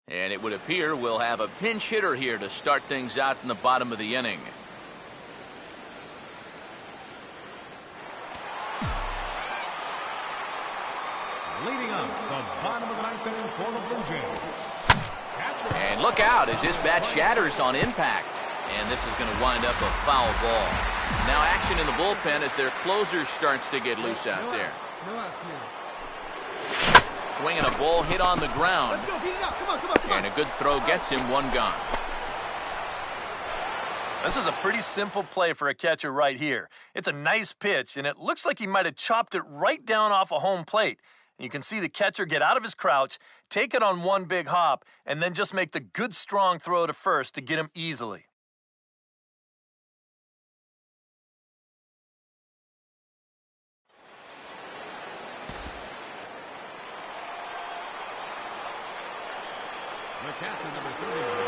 And it would appear we'll have a pinch hitter here to start things out in the bottom of the inning. Leading up the bottom of the ninth inning for the Blue Jays. And look out as this bat shatters on impact. And this is going to wind up a foul ball. Now action in the bullpen as their closer starts to get loose out there. Swinging a ball hit on the ground. And a good throw gets him one gone. This is a pretty simple play for a catcher right here. It's a nice pitch, and it looks like he might have chopped it right down off a home plate. You can see the catcher get out of his crouch, take it on one big hop, and then just make the good strong throw to first to get him easily. The catcher, number 39,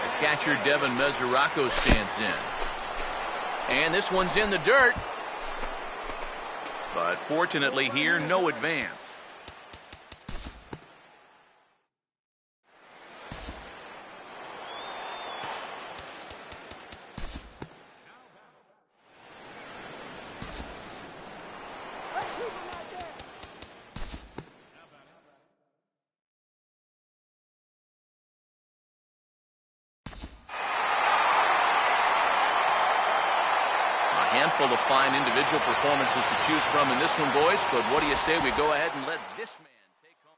The catcher, Devin Mesoraco, stands in. And this one's in the dirt. But fortunately here, no advance. Handful of fine individual performances to choose from in this one, boys, but what do you say we go ahead and let this man take home?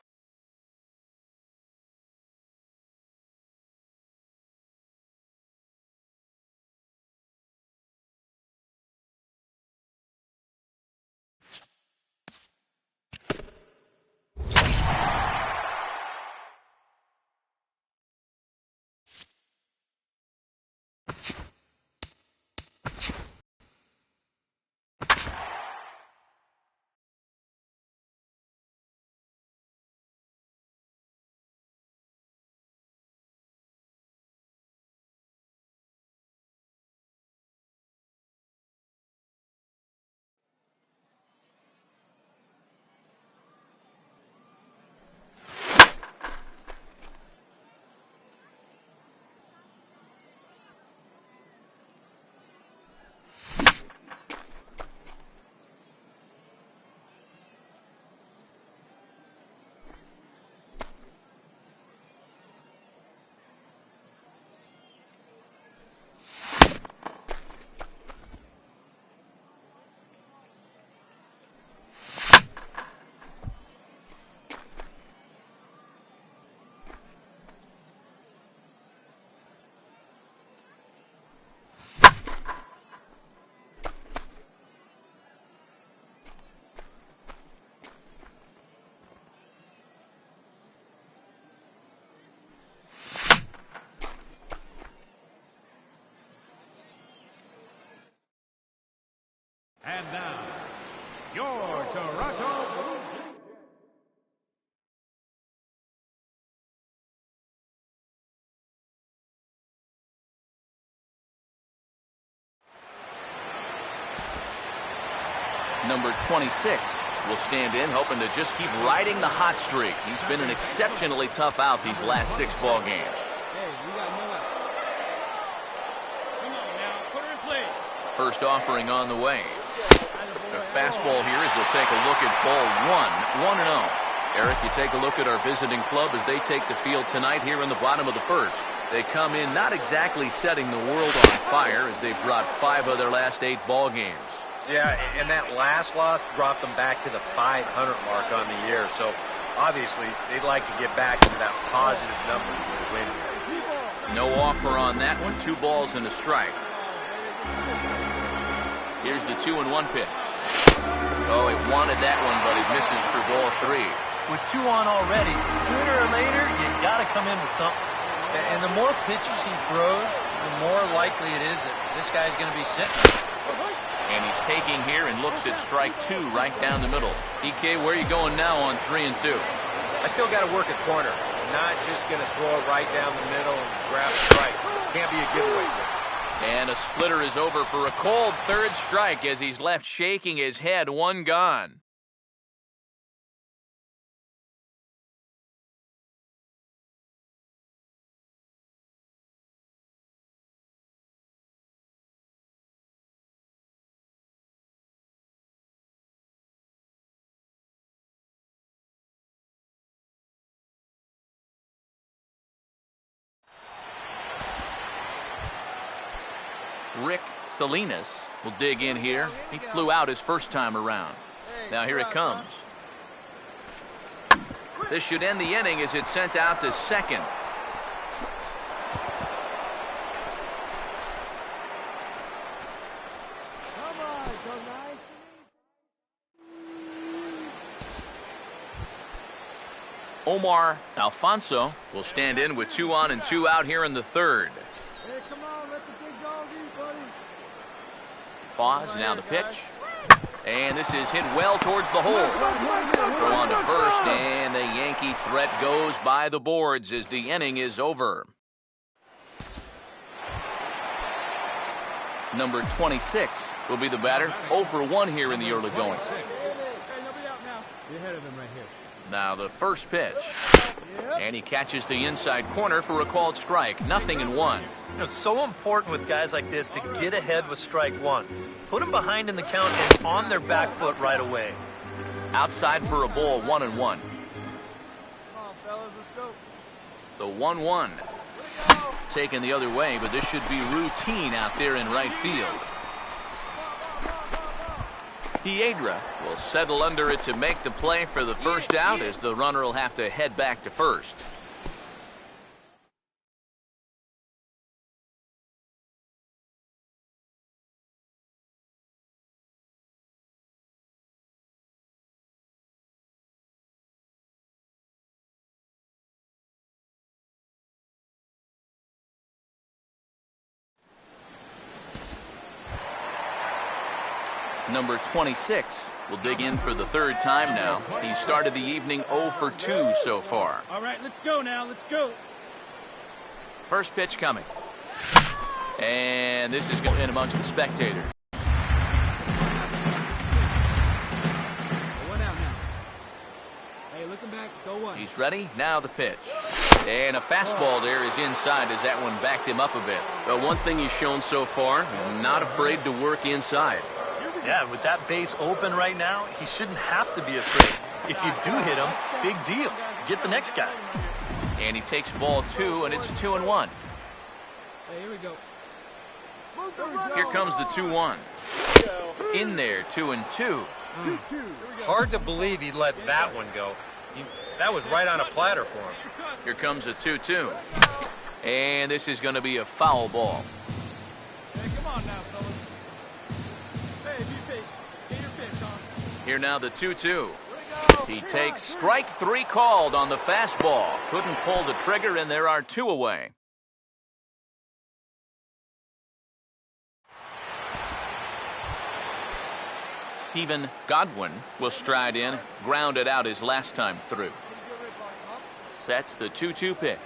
And now, your Toronto Blue Jays. Number 26 will stand in, hoping to just keep riding the hot streak. He's been an exceptionally tough out these last 6 ball games. Hey, we got no out. Come on now, put her in play. First offering on the way. The fastball here as we'll take a look at ball 1, 1-0. Eric, you take a look at our visiting club as they take the field tonight here in the bottom of the first. They come in not exactly setting the world on fire as they've dropped 5 of their last 8 ball games. Yeah, and that last loss dropped them back to the 500 mark on the year. So, obviously, they'd like to get back into that positive number with a win. No offer on that one. 2 balls and a strike. Here's the 2-1 pitch. Oh, he wanted that one, but he misses for ball 3. With 2 on already, sooner or later, you got to come into something. And the more pitches he throws, the more likely it is that this guy's going to be sitting. And he's taking here and looks at strike 2 right down the middle. EK, where are you going now on 3 and 2? I still got to work a corner. I'm not just going to throw it right down the middle and grab a strike. Can't be a giveaway. And a splitter is over for a cold 3rd strike as he's left shaking his head. 1 gone. Rick Salinas will dig in here. He flew out his first time around. Now here it comes. This should end the inning as it's sent out to second. Omar Alfonso will stand in with 2 on and 2 out here in the third. Hey, come on, let the big dog eat, buddy. Pause, now the pitch. And this is hit well towards the hole. Throw on to first, and the Yankee threat goes by the boards as the inning is over. Number 26 will be the batter. 0 for 1 here in the early going. Hey, no, be out now. You're ahead of him right here. Now the first pitch. And he catches the inside corner for a called strike. 0-1. You know, it's so important with guys like this to get ahead with strike one. Put them behind in the count and on their back foot right away. Outside for a ball, 1-1. Come on, fellas, let's go. The 1-1. Taken the other way, but this should be routine out there in right field. Piedra will settle under it to make the play for the first out as the runner will have to head back to first. Number 26 will dig in for the third time now. He started the evening 0 for 2 so far. All right, let's go now. Let's go. First pitch coming. And this is going in amongst the spectators. One out now. Hey, looking back, go one. He's ready. Now the pitch. And a fastball there is inside as that one backed him up a bit. But one thing he's shown so far, not afraid to work inside. Yeah, with that base open right now, he shouldn't have to be afraid. If you do hit him, big deal. Get the next guy. And he takes ball 2, and it's 2-1. Hey, here we go. Here comes the 2-1. In there, 2-2. Hard to believe he let that one go. That was right on a platter for him. Here comes a 2-2. And this is going to be a foul ball. Hey, come on now, fellas. Hey, be patient. Get your pitch, huh? Here now the 2-2. He takes strike 3 called on the fastball. Couldn't pull the trigger, and there are 2 away. Stephen Godwin will stride in, grounded out his last time through. Sets the 2-2 pitch.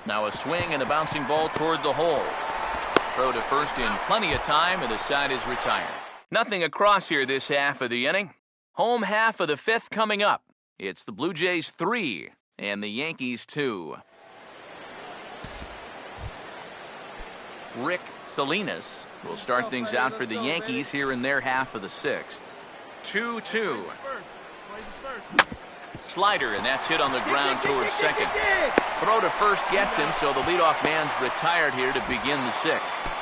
Now a swing and a bouncing ball toward the hole. Throw to first in plenty of time, and the side is retired. Nothing across here this half of the inning. Home half of the 5th coming up. It's the Blue Jays 3 and the Yankees 2. Rick Salinas will start things out for the Yankees here in their half of the 6th. 2-2. Slider, and that's hit on the ground towards second. Throw to first gets him, so the leadoff man's retired here to begin the 6th.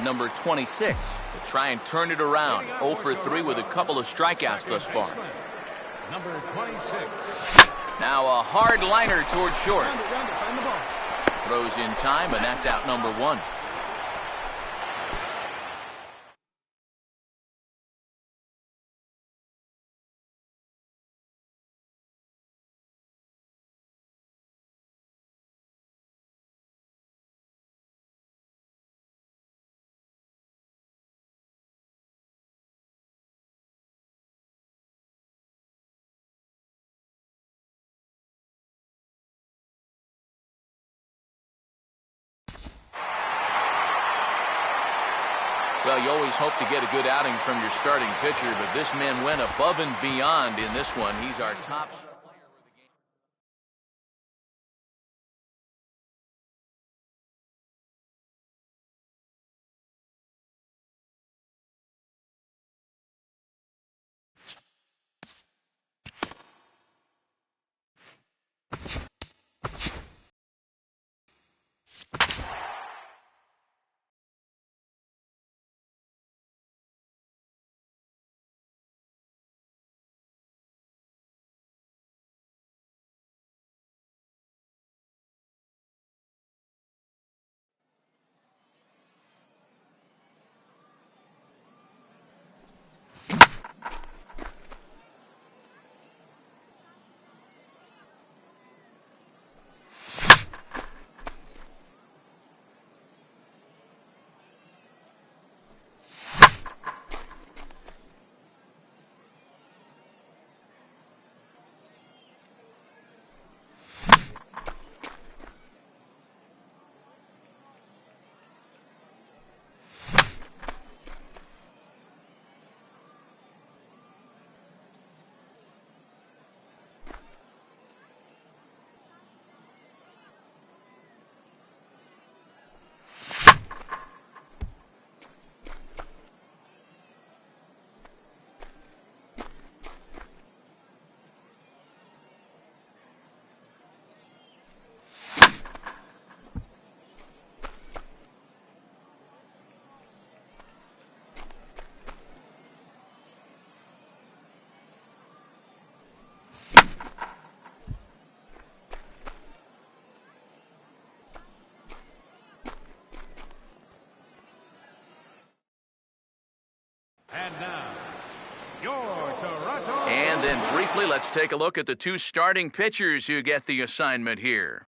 Number 26 will try and turn it around. 0 for 3 with a couple of strikeouts thus far. Number 26. Now a hard liner towards short. Throws in time, and that's out number 1. Well, you always hope to get a good outing from your starting pitcher, but this man went above and beyond in this one. He's our top Let's take a look at the two starting pitchers who get the assignment here.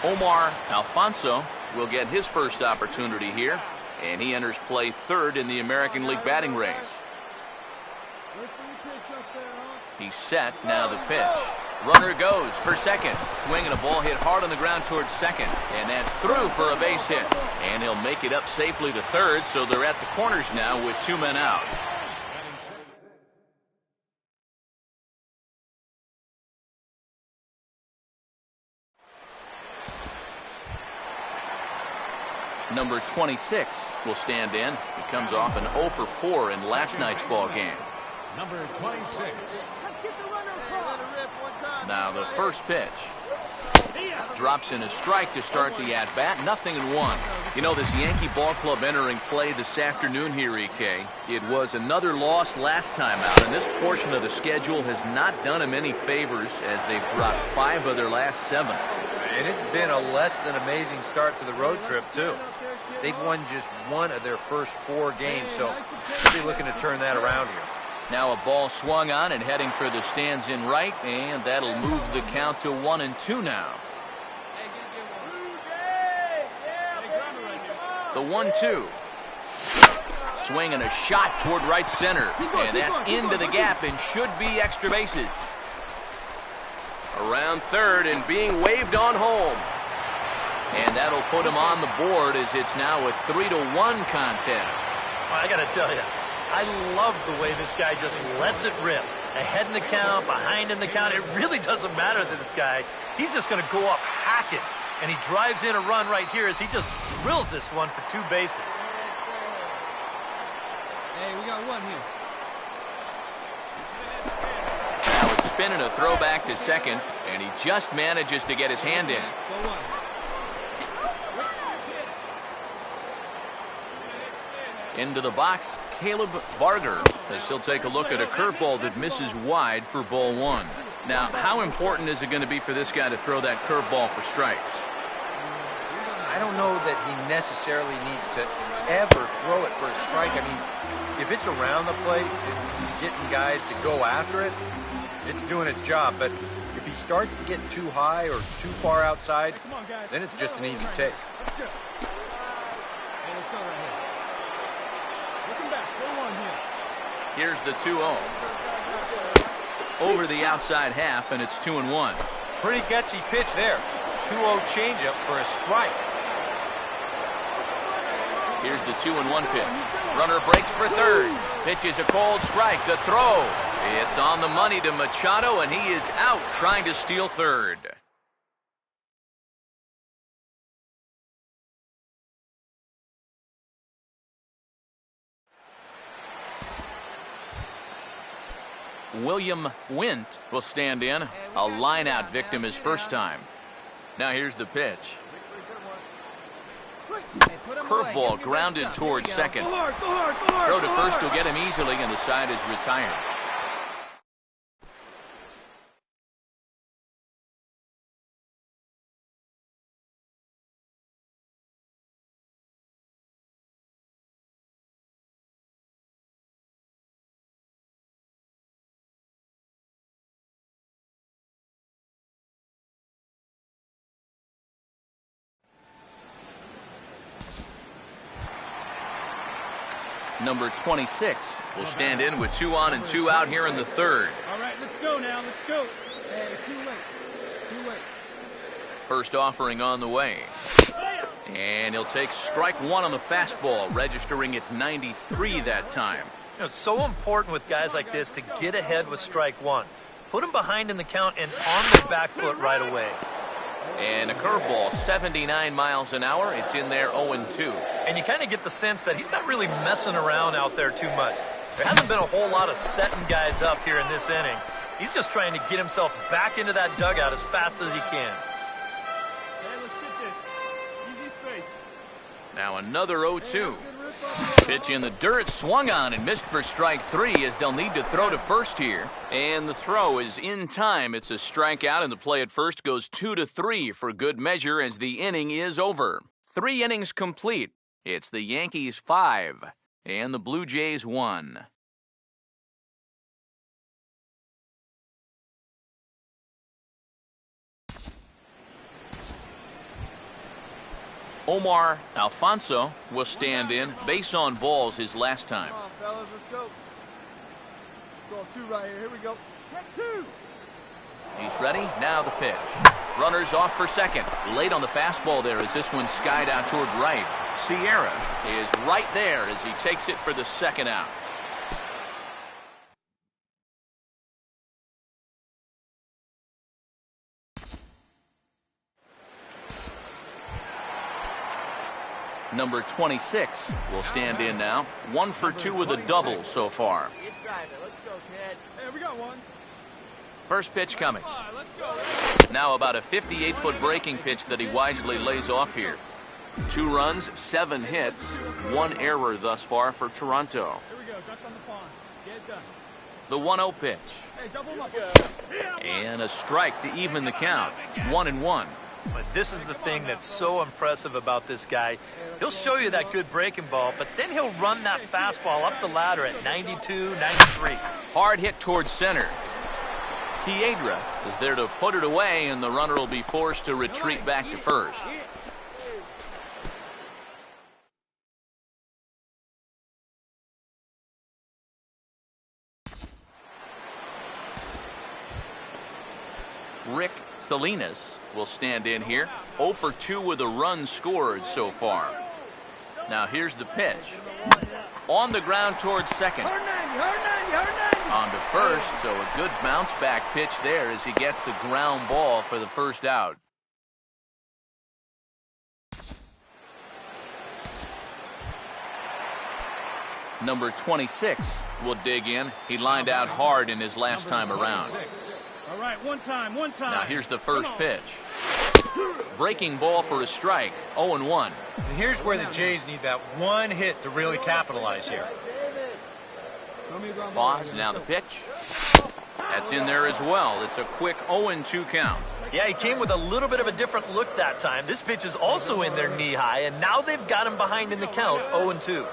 Omar Alfonso will get his first opportunity here, and he enters play third in the American League batting race. He's set, now the pitch. Runner goes for second. Swinging a ball hit hard on the ground towards second. And that's through for a base hit. And he'll make it up safely to third, so they're at the corners now with 2 men out. Number 26 will stand in. He comes off an 0 for 4 in last night's ball game. Number 26. Now the first pitch. Drops in a strike to start the at-bat. 0-1. You know, this Yankee ball club entering play this afternoon here, EK. It was another loss last time out, and this portion of the schedule has not done them any favors as they've dropped 5 of their last 7. And it's been a less than amazing start to the road trip, too. They've won just 1 of their first 4 games, so they'll be looking to turn that around here. Now a ball swung on and heading for the stands in right, and that'll move the count to 1-2 now. The 1-2. Swinging a shot toward right center, and that's into the gap and should be extra bases. Around third and being waved on home. And that'll put him on the board as it's now a 3-1 contest. Well, I got to tell you, I love the way this guy just lets it rip. Ahead in the count, behind in the count. It really doesn't matter to this guy. He's just going to go up hacking. And he drives in a run right here as he just drills this one for 2 bases. Hey, we got 1 here. Now a spin and a throwback to second, and he just manages to get his hand in. Go 1. Into the box, Caleb Barger, as he'll take a look at a curveball that misses wide for ball 1. Now, how important is it going to be for this guy to throw that curveball for strikes? I don't know that he necessarily needs to ever throw it for a strike. I mean, if it's around the plate, if he's getting guys to go after it, it's doing its job. But if he starts to get too high or too far outside, then it's just an easy take. Let's go. Hey, let's go right here. Looking back. Go 1 here. Here's the 2-0. Over the outside half, and it's 2-1. Pretty gutsy pitch there. 2-0 changeup for a strike. Here's the 2-1 pitch. Runner breaks for third. Pitch is a cold strike. The throw. It's on the money to Machado, and he is out trying to steal third. William Wint will stand in. A line-out victim his first time. Now here's the pitch. Curveball grounded towards second. Throw to first will get him easily, and the side is retired. Number 26 will stand in with 2 on and 2 out here in the third. All right, let's go now. Let's go. Hey, too late. Too late. First offering on the way. And he'll take strike 1 on the fastball, registering at 93 that time. You know, it's so important with guys like this to get ahead with strike 1. Put them behind in the count and on their back foot right away. And a curveball, 79 miles an hour. It's in there 0-2. And you kind of get the sense that he's not really messing around out there too much. There hasn't been a whole lot of setting guys up here in this inning. He's just trying to get himself back into that dugout as fast as he can. Hey, let's get this. Easy space. Now another 0-2. Pitch in the dirt, swung on and missed for strike 3 as they'll need to throw to first here. And the throw is in time. It's a strikeout, and the play at first goes 2-3 for good measure as the inning is over. 3 innings complete. It's the Yankees 5 and the Blue Jays 1. Omar Alfonso will stand in. Base on balls his last time. Come on, fellas, let's go. Ball 2 right here. Here we go. Hit 2. He's ready. Now the pitch. Runners off for second. Late on the fastball there as this one skied out toward right. Sierra is right there as he takes it for the second out. Number 26 will stand in now. 1 for 2 with a double so far. Let's go, kid. Hey, we got one. First pitch coming. All right, let's go. Now about a 58-foot breaking pitch that he wisely lays off here. 2 runs, 7 hits, 1 error thus far for Toronto. Here we go. Ducks on the pond. Let's get it done. The 1-0 pitch. Hey, double him up. And a strike to even the count. 1-1. But this is the thing that's so impressive about this guy. He'll show you that good breaking ball, but then he'll run that fastball up the ladder at 92, 93. Hard hit towards center. Piedra is there to put it away, and the runner will be forced to retreat back to first. Rick Salinas will stand in here. 0 for 2 with a run scored so far. Now here's the pitch. On the ground towards second. On to first, so a good bounce back pitch there as he gets the ground ball for the first out. Number 26 will dig in. He lined out hard in his last time around. All right, one time. Now here's the first pitch. Breaking ball for a strike. 0-1. And here's where the Jays need that one hit to really capitalize here. Pause, now the pitch. That's in there as well. It's a quick 0-2 count. Yeah, he came with a little bit of a different look that time. This pitch is also in there knee-high, and now they've got him behind in the count, 0-2.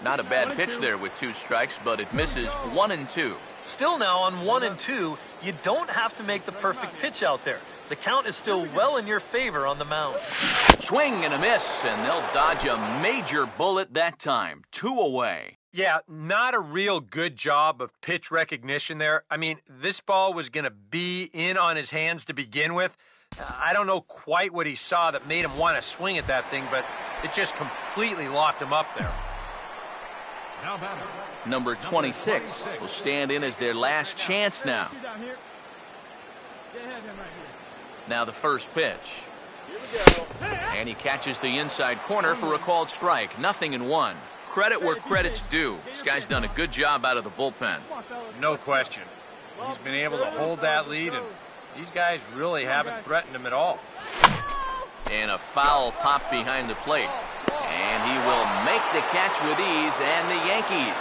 Not a bad pitch there with 2 strikes, but it misses 1-2. Still now on 1-2, you don't have to make the perfect pitch out there. The count is still well in your favor on the mound. Swing and a miss, and they'll dodge a major bullet that time. 2 away. Yeah, not a real good job of pitch recognition there. I mean, this ball was going to be in on his hands to begin with. I don't know quite what he saw that made him want to swing at that thing, but it just completely locked him up there. Now batter. Number 26 will stand in as their last chance now. Now the first pitch. And he catches the inside corner for a called strike. 0-1. Credit where credit's due. This guy's done a good job out of the bullpen. No question. He's been able to hold that lead, and these guys really haven't threatened him at all. And a foul pop behind the plate. And he will make the catch with ease, and the Yankees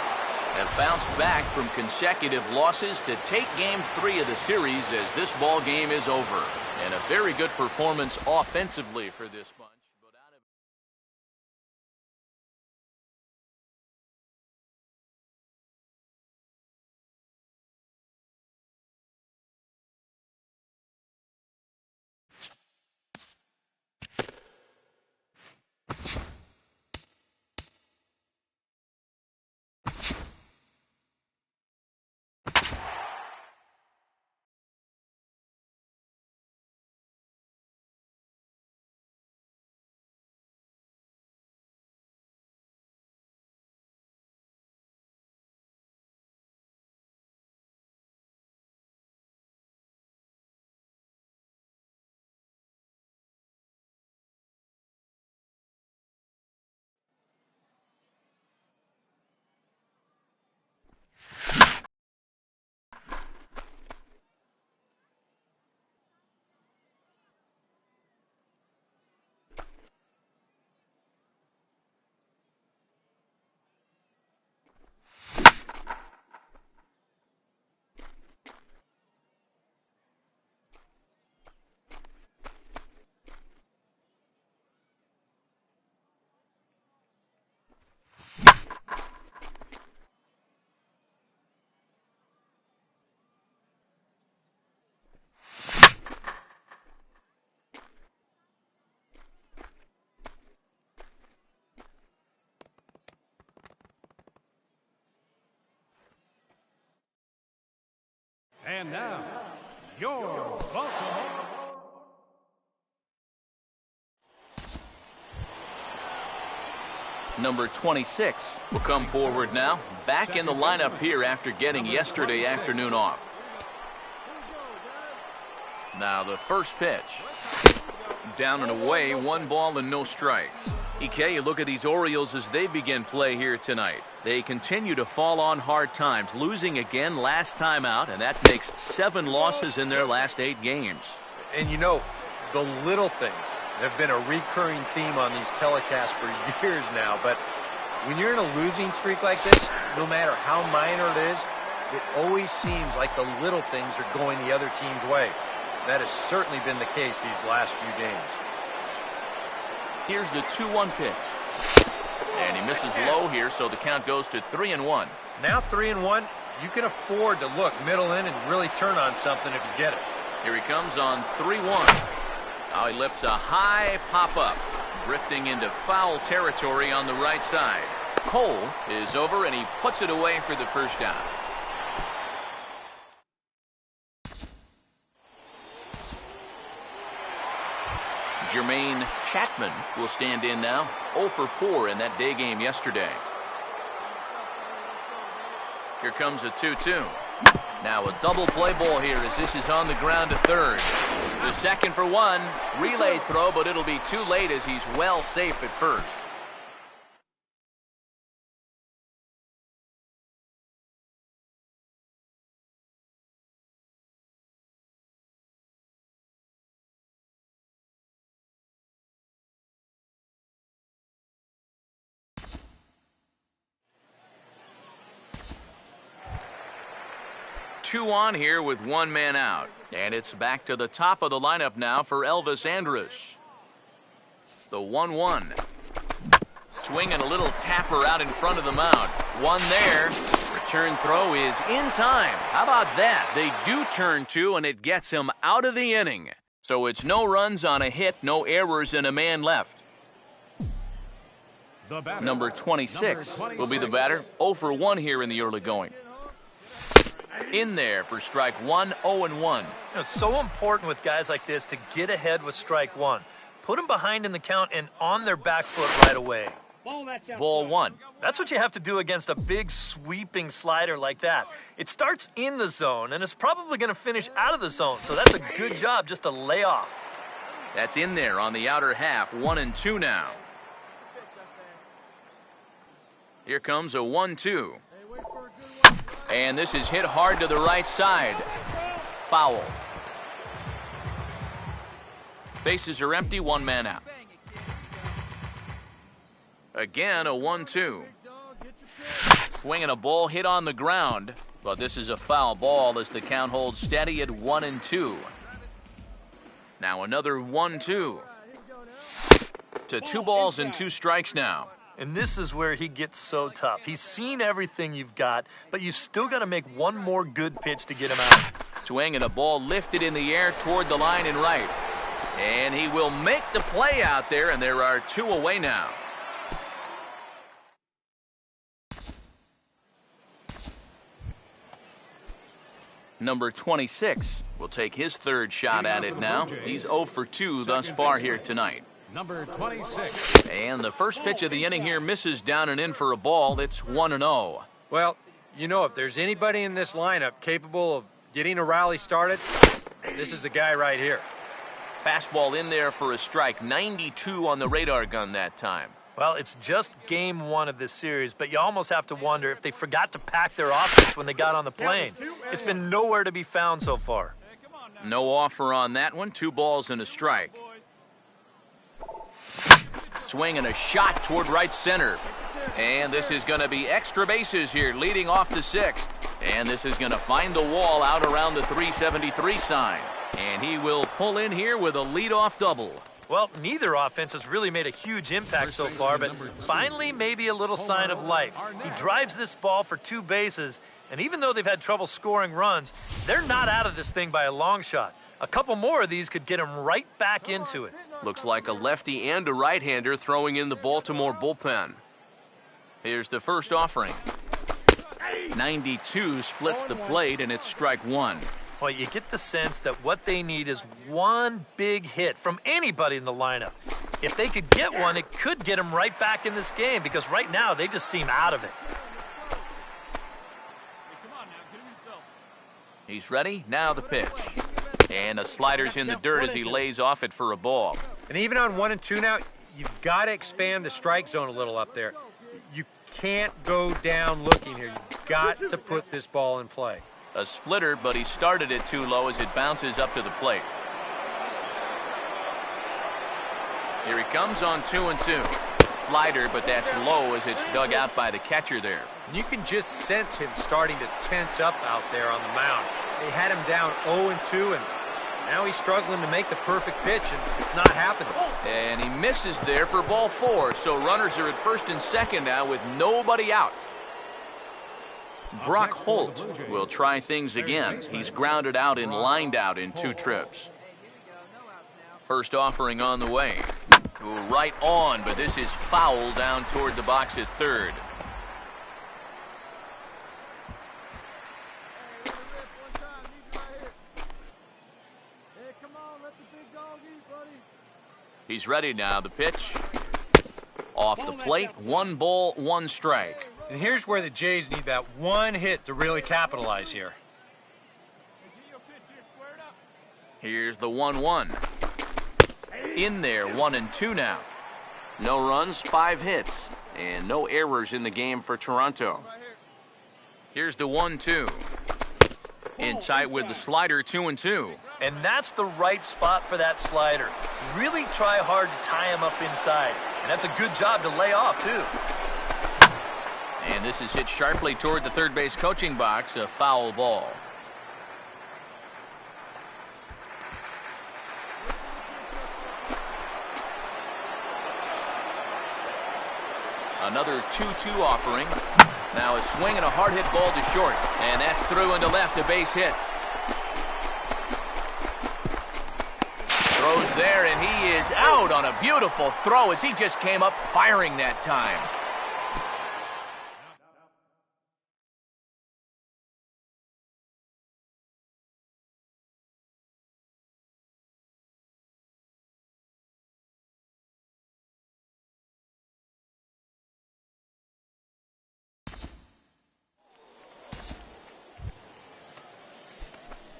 have bounced back from consecutive losses to take Game 3 of the series as this ball game is over. And a very good performance offensively for this bunch. your Baltimore. Number 26 will come forward now. Back in the lineup here after getting yesterday afternoon off. Now the first pitch. Down and away, 1 ball and no strikes. EK, you look at these Orioles as they begin play here tonight. They continue to fall on hard times, losing again last time out, and that makes 7 losses in their last 8 games. And you know, the little things have been a recurring theme on these telecasts for years now, but when you're in a losing streak like this, no matter how minor it is, it always seems like the little things are going the other team's way. That has certainly been the case these last few games. Here's the 2-1 pitch. And he misses low here, so the count goes to 3-1. Now 3-1, you can afford to look middle in and really turn on something if you get it. Here he comes on 3-1. Now he lifts a high pop-up, drifting into foul territory on the right side. Cole is over, and he puts it away for the first down. Jermaine Chapman will stand in now, 0 for 4 in that day game yesterday. Here comes a 2-2. Now a double play ball here as this is on the ground to third. The second for 1. Relay throw, but it'll be too late as he's well safe at first. Two on here with 1 man out. And it's back to the top of the lineup now for Elvis Andrus. The 1-1. Swinging a little tapper out in front of the mound. 1 there. Return throw is in time. How about that? They do turn 2, and it gets him out of the inning. So it's no runs on a hit, no errors, and a man left. Number 26 will be the batter. 0 for 1 here in the early going. In there for strike 1, 0-1. It's so important with guys like this to get ahead with strike 1. Put them behind in the count and on their back foot right away. Ball 1. That's what you have to do against a big sweeping slider like that. It starts in the zone and it's probably going to finish out of the zone, so that's a good job just to lay off. That's in there on the outer half, 1-2 now. Here comes a 1-2. And this is hit hard to the right side. Foul. Bases are empty, 1 man out. Again, a 1-2. Swinging a ball hit on the ground, but this is a foul ball as the count holds steady at 1-2. Now another 1-2. To 2 balls and 2 strikes now. And this is where he gets so tough. He's seen everything you've got, but you've still got to make one more good pitch to get him out. Swing and a ball lifted in the air toward the line and right. And he will make the play out there, and there are 2 away now. Number 26 will take his 3rd shot at it now. He's 0 for 2 thus far here tonight. Number 26. And the first pitch of the inning here misses down and in for a ball. It's 1-0. Well, you know, if there's anybody in this lineup capable of getting a rally started, this is the guy right here. Fastball in there for a strike. 92 on the radar gun that time. Well, it's just game 1 of this series, but you almost have to wonder if they forgot to pack their offense when they got on the plane. It's been nowhere to be found so far. No offer on that one. 2 balls and a strike. Swing and a shot toward right center. And this is going to be extra bases here, leading off to 6th. And this is going to find the wall out around the 373 sign. And he will pull in here with a leadoff double. Well, neither offense has really made a huge impact so far, but finally maybe a little sign of life. He drives this ball for 2 bases, and even though they've had trouble scoring runs, they're not out of this thing by a long shot. A couple more of these could get him right back into it. Looks like a lefty and a right-hander throwing in the Baltimore bullpen. Here's the first offering. 92 splits the plate, and it's strike 1. Well, you get the sense that what they need is one big hit from anybody in the lineup. If they could get one, it could get them right back in this game because right now they just seem out of it. He's ready. Now the pitch. And a slider's in the dirt as he lays off it for a ball. And even on 1 and 2 now, you've got to expand the strike zone a little up there. You can't go down looking here. You've got to put this ball in play. A splitter, but he started it too low as it bounces up to the plate. Here he comes on 2 and 2. Slider, but that's low as it's dug out by the catcher there. You can just sense him starting to tense up out there on the mound. They had him down 0 and 2, and now he's struggling to make the perfect pitch, and it's not happening. And he misses there for ball 4, so runners are at first and second now with nobody out. Brock Holt will try things again. He's grounded out and lined out in 2 trips. First offering on the way. Right on, but this is foul down toward the box at third. He's ready now. The pitch. Off the plate. 1 ball, 1 strike. And here's where the Jays need that one hit to really capitalize here. Here's the 1-1. In there, 1 and 2 now. No runs, 5 hits, and no errors in the game for Toronto. Here's the 1-2. In tight with the slider, 2 and 2. And that's the right spot for that slider. Really try hard to tie him up inside. And that's a good job to lay off, too. And this is hit sharply toward the third base coaching box, a foul ball. Another 2-2 offering. Now a swing and a hard hit ball to short. And that's through into left, a base hit. Throws there, and he is out on a beautiful throw as he just came up firing that time.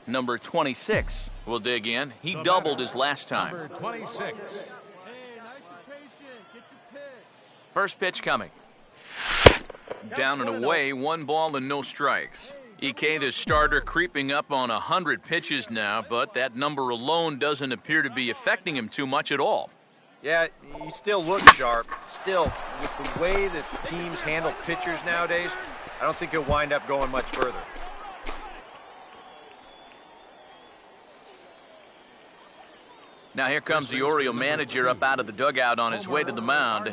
Number 26 will dig in. He doubled his last time. Number 26. First pitch coming. Down and away, 1 ball and no strikes. Ike, the starter, creeping up on 100 pitches now, but that number alone doesn't appear to be affecting him too much at all. Yeah, he still looks sharp. Still, with the way that teams handle pitchers nowadays, I don't think he'll wind up going much further. Now here comes the Oriole manager up out of the dugout on his way to the mound.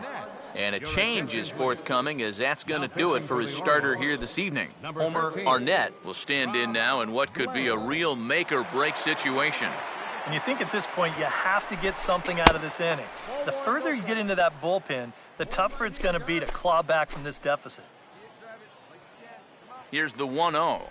And a change is forthcoming as that's going to do it for his starter here this evening. Homer Arnett will stand in now in what could be a real make-or-break situation. And you think at this point you have to get something out of this inning. The further you get into that bullpen, the tougher it's going to be to claw back from this deficit. Here's the 1-0.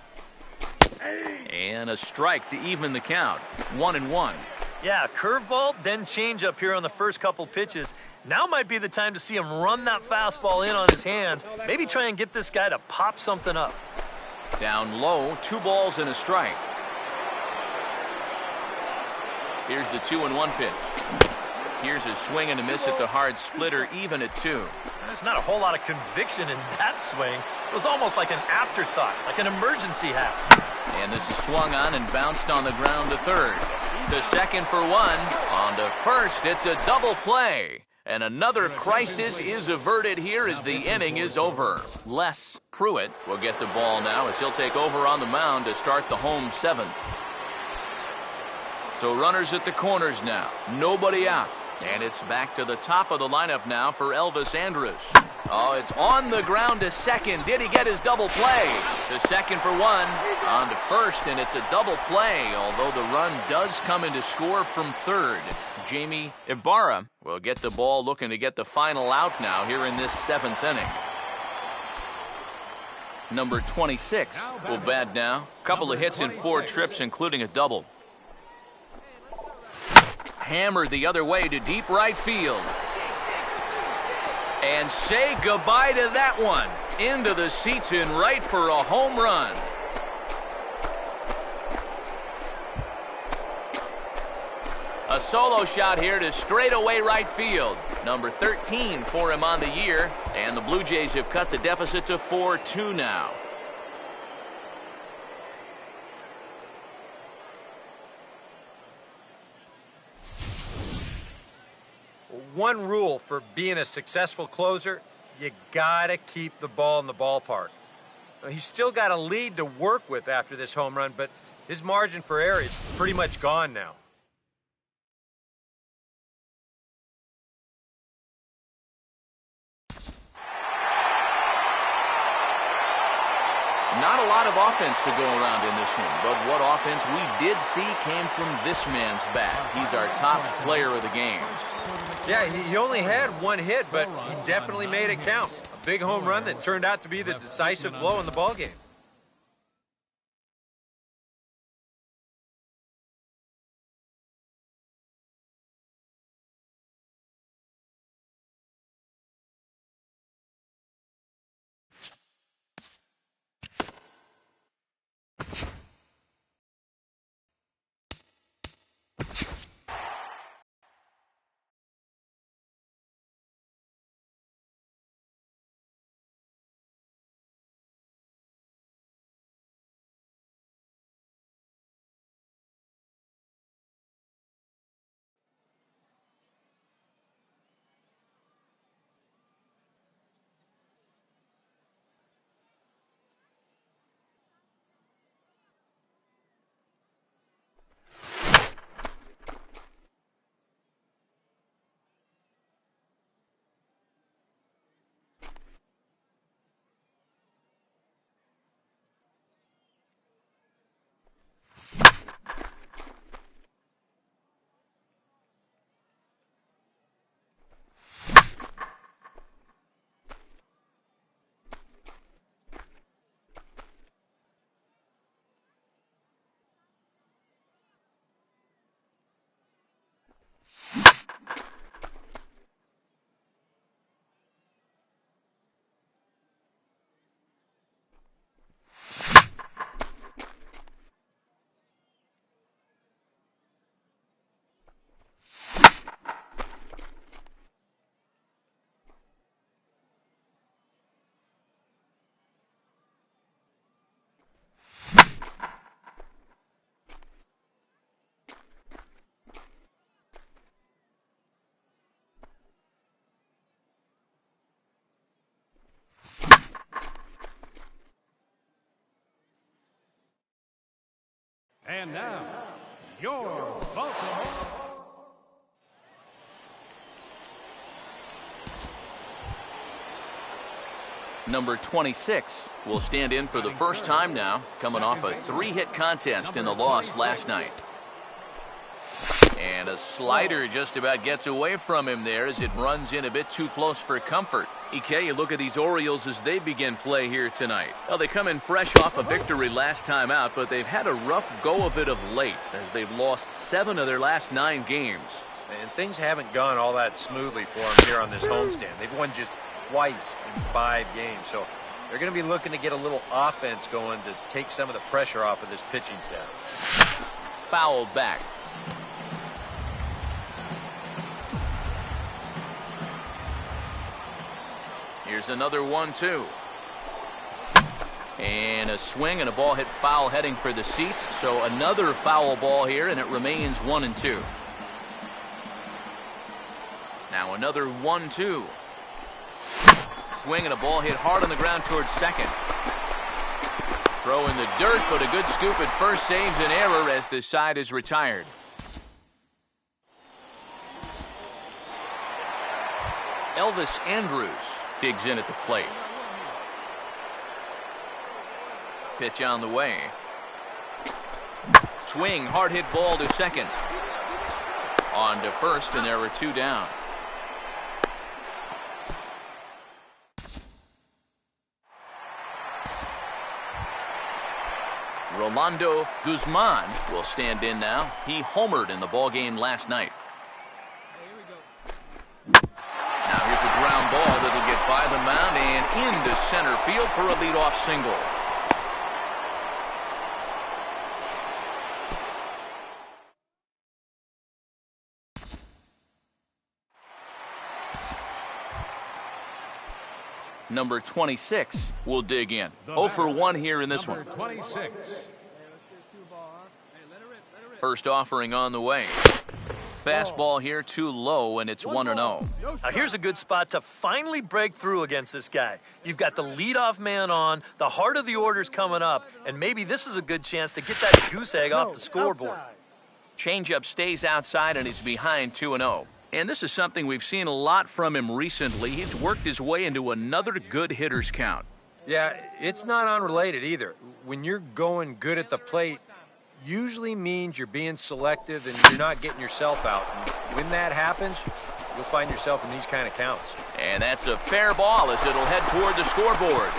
And a strike to even the count. 1-1. Yeah, curveball, then changeup here on the first couple pitches. Now might be the time to see him run that fastball in on his hands. Maybe try and get this guy to pop something up. Down low, 2 balls and a strike. Here's the 2-1 pitch. Here's a swing and a miss at the hard splitter, even at 2. There's not a whole lot of conviction in that swing. It was almost like an afterthought, like an emergency hat. And this is swung on and bounced on the ground to third. To second for 1. On to first, it's a double play. And another crisis is averted here as the inning is over. Les Pruitt will get the ball now as he'll take over on the mound to start the home 7th. So runners at the corners now. Nobody out. And it's back to the top of the lineup now for Elvis Andrus. Oh, it's on the ground to second. Did he get his double play? To second for 1. On to first, and it's a double play, although the run does come into score from third. Jamie Ibarra will get the ball, looking to get the final out now here in this 7th inning. Number 26 will bat now. Couple of hits in 4 trips, including a double. Hammered the other way to deep right field. And say goodbye to that one. Into the seats in right for a home run. A solo shot here to straightaway right field. Number 13 for him on the year. And the Blue Jays have cut the deficit to 4-2 now. One rule for being a successful closer, you gotta keep the ball in the ballpark. He's still got a lead to work with after this home run, but his margin for error is pretty much gone now. Not a lot of offense to go around in this one, but what offense we did see came from this man's bat. He's our top player of the game. Yeah, he only had 1 hit, but he definitely made it count. A big home run that turned out to be the decisive blow in the ballgame. And now, your Baltimore. Number 26 will stand in for the first time now, coming off a 3-hit contest in the loss last night. And a slider just about gets away from him there as it runs in a bit too close for comfort. EK, you look at these Orioles as they begin play here tonight. Well, they come in fresh off a victory last time out, but they've had a rough go of it of late as they've lost 7 of their last 9 games. And things haven't gone all that smoothly for them here on this homestand. They've won just twice in 5 games, so they're going to be looking to get a little offense going to take some of the pressure off of this pitching staff. Fouled back. Here's another 1-2. And a swing and a ball hit foul heading for the seats. So another foul ball here, and it remains 1-2. Now another 1-2. Swing and a ball hit hard on the ground towards second. Throw in the dirt, but a good scoop at first saves an error as the side is retired. Elvis Andrews digs in at the plate. Pitch on the way. Swing, hard hit ball to second. On to first, and there were 2 down. Rolando Guzman will stand in now. He homered in the ballgame last night. Now here's a ground ball that'll get by the mound and into center field for a leadoff single. Number 26 will dig in. 0 for 1 here in this one. 26. First offering on the way. Fastball here too low, and it's 1-0. Now here's a good spot to finally break through against this guy. You've got the leadoff man on, the heart of the order's coming up, and maybe this is a good chance to get that goose egg off the scoreboard. Changeup stays outside and is behind 2-0. And this is something we've seen a lot from him recently. He's worked his way into another good hitter's count. Yeah, it's not unrelated either. When you're going good at the plate, usually means you're being selective and you're not getting yourself out. And when that happens, you'll find yourself in these kind of counts. And that's a fair ball as it'll head toward the scoreboard.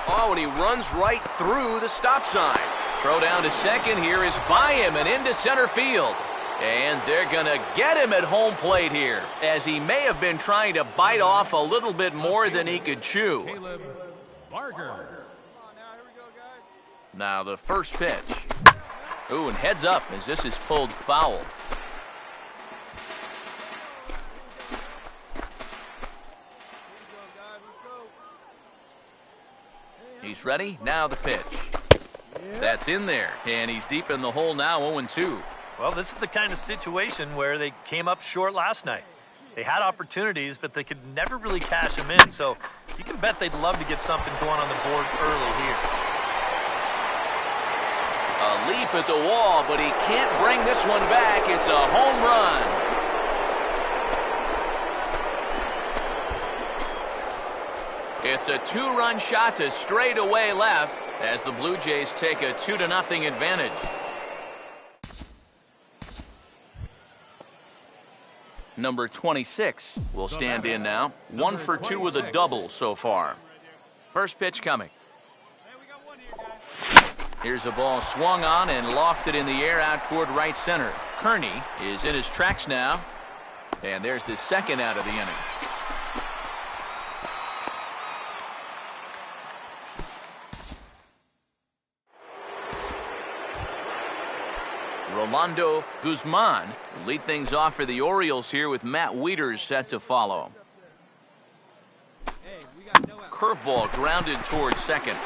Oh, and he runs right through the stop sign. Throw down to second here is by him and into center field. And they're going to get him at home plate here, as he may have been trying to bite off a little bit more than he could chew. Caleb Barger. Now the first pitch. Ooh, and heads up as this is pulled foul. He's ready. Now the pitch. That's in there, and he's deep in the hole now, 0-2. Well, this is the kind of situation where they came up short last night. They had opportunities, but they could never really cash them in, so you can bet they'd love to get something going on the board early here. A leap at the wall, but he can't bring this one back. It's a home run. It's a 2-run shot to straightaway left as the Blue Jays take a 2-0 advantage. Number 26 will stand in now. 1 for 2 with a double so far. First pitch coming. Here's a ball swung on and lofted in the air out toward right center. Kearney is in his tracks now. And there's the second out of the inning. Rolando Guzman will lead things off for the Orioles here with Matt Wieters set to follow. Curveball grounded towards second.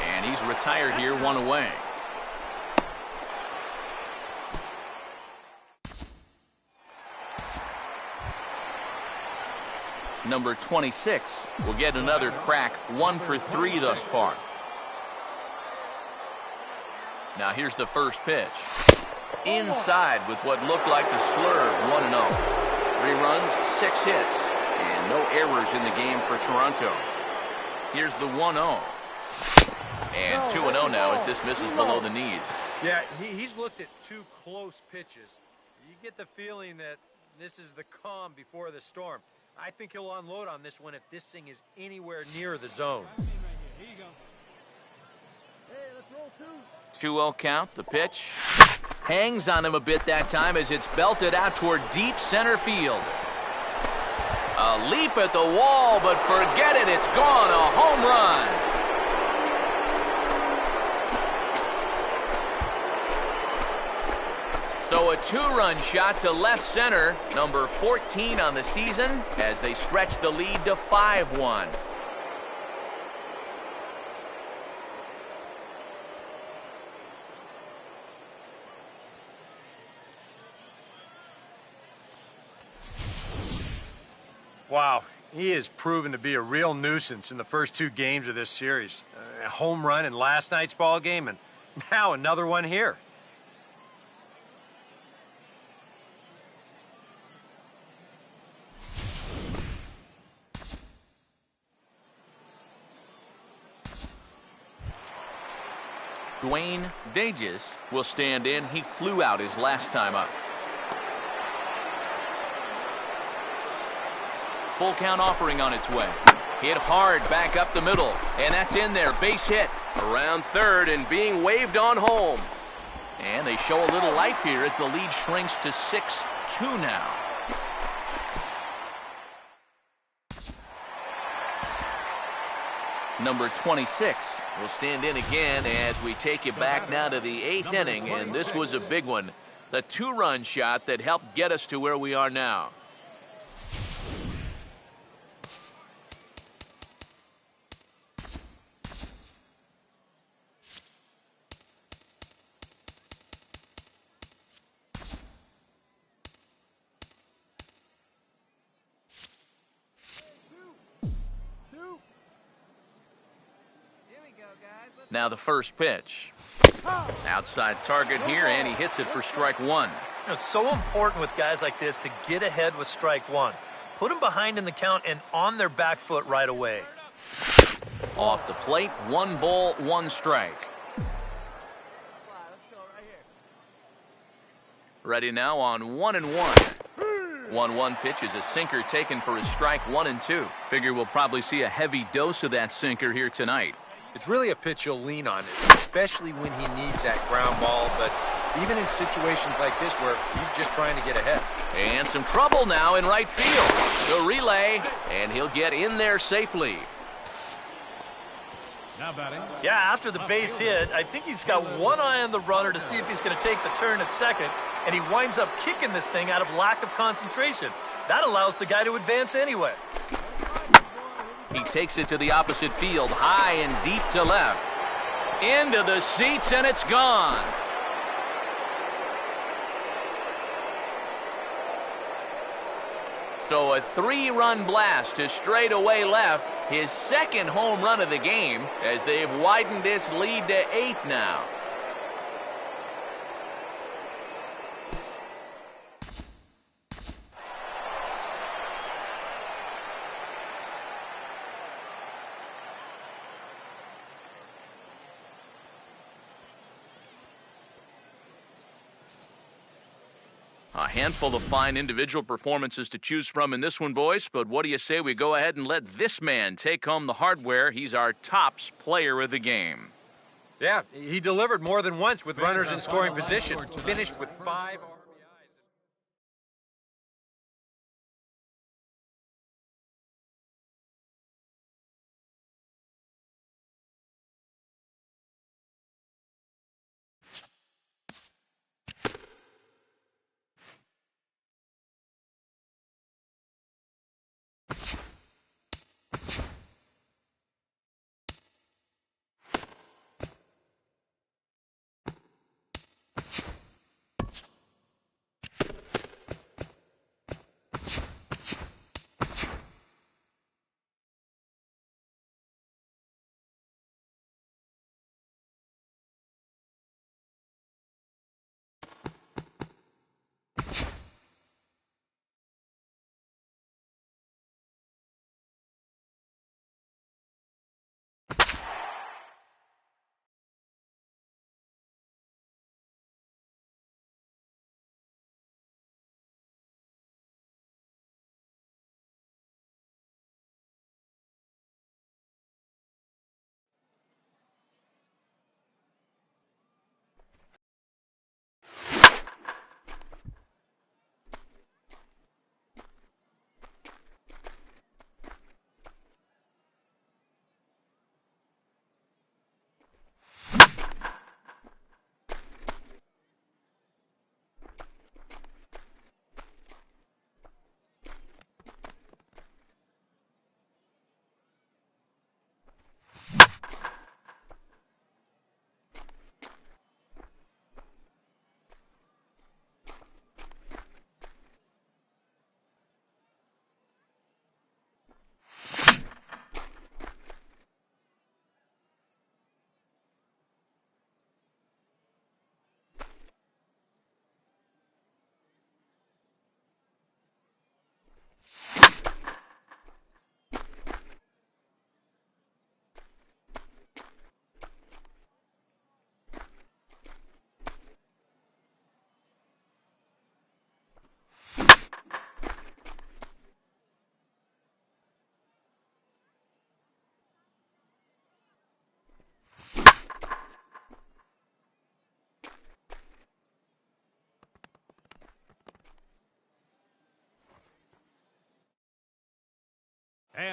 And he's retired here, 1 away. Number 26 will get another crack, 1 for 3 thus far. Now here's the first pitch. Inside with what looked like the slurve, 1-0. 3 runs, 6 hits, and no errors in the game for Toronto. Here's the 1-0. And 2-0 now as this misses below the knees. Yeah, he's looked at 2 close pitches. You get the feeling that this is the calm before the storm. I think he'll unload on this one if this thing is anywhere near the zone. 2-0 count, the pitch. Hangs on him a bit that time as it's belted out toward deep center field. A leap at the wall, but forget it, it's gone, a home run. So a 2-run shot to left center, number 14 on the season, as they stretch the lead to 5-1. Wow, he has proven to be a real nuisance in the first 2 games of this series. A home run in last night's ball game, and now another one here. Dwayne Dages will stand in. He flew out his last time up. Full count offering on its way. Hit hard back up the middle, and that's in there. Base hit around third and being waved on home. And they show a little life here as the lead shrinks to 6-2 now. Number 26 will stand in again as we take you back now to the 8th inning, and this was a big one. The 2-run shot that helped get us to where we are now. Now the first pitch. Outside target here, and he hits it for strike one. It's so important with guys like this to get ahead with strike one. Put them behind in the count and on their back foot right away. Off the plate, 1 ball, 1 strike. Ready now on 1-1. 1-1 pitch is a sinker taken for his strike 1 and 2. Figure we'll probably see a heavy dose of that sinker here tonight. It's really a pitch you'll lean on, especially when he needs that ground ball, but even in situations like this where he's just trying to get ahead. And some trouble now in right field. The relay, and he'll get in there safely. Now batting. Yeah, after the base hit, I think he's got one eye on the runner to see if he's going to take the turn at second, and he winds up kicking this thing out of lack of concentration. That allows the guy to advance anyway. He takes it to the opposite field, high and deep to left. Into the seats, and it's gone. So a 3-run blast to straightaway left, his second home run of the game, as they've widened this lead to 8 now. A handful of fine individual performances to choose from in this one, boys. But what do you say we go ahead and let this man take home the hardware? He's our tops player of the game. Yeah, he delivered more than once with runners in scoring position. Finished with 5 RBIs.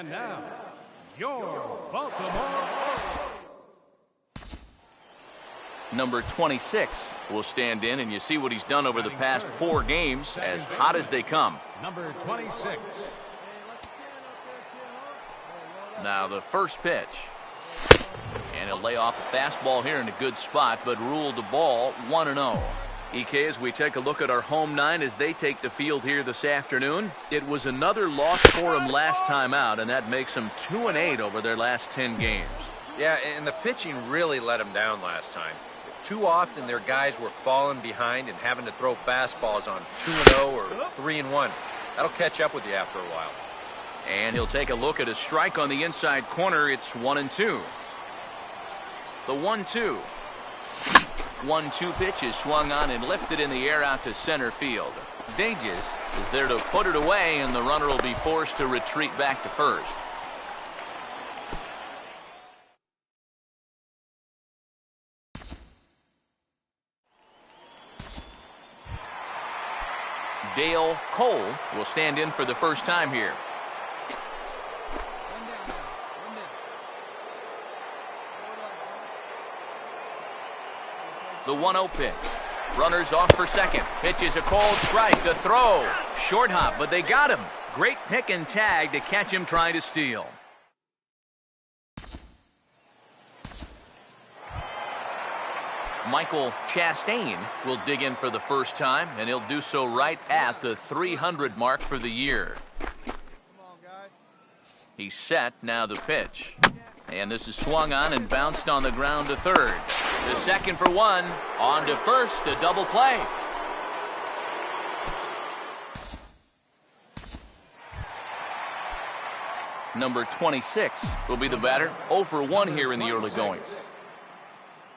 And now, your Baltimore Orioles. Number 26 will stand in, and you see what he's done over the past 4 games, as hot as they come. Number 26. Now the first pitch. And he'll lay off a fastball here in a good spot, but ruled the ball 1-0. EK, as we take a look at our home 9 as they take the field here this afternoon, it was another loss for them last time out, and that makes them 2-8 over their last 10 games. Yeah, and the pitching really let them down last time. Too often their guys were falling behind and having to throw fastballs on 2-0 or 3-1. That'll catch up with you after a while. And he'll take a look at a strike on the inside corner. It's 1-2. The 1-2. 1-2 pitch is swung on and lifted in the air out to center field. Dages is there to put it away, and the runner will be forced to retreat back to first. Dale Cole will stand in for the first time here. The 1-0 pitch. Runners off for second. Pitch is a cold strike. The throw. Short hop, but they got him. Great pick and tag to catch him trying to steal. Michael Chastain will dig in for the first time, and he'll do so right at the 300 mark for the year. He's set. Now the pitch. And this is swung on and bounced on the ground to third. The second for 1. On to first. A double play. Number 26 will be the batter. 0 for 1 here in the early goings.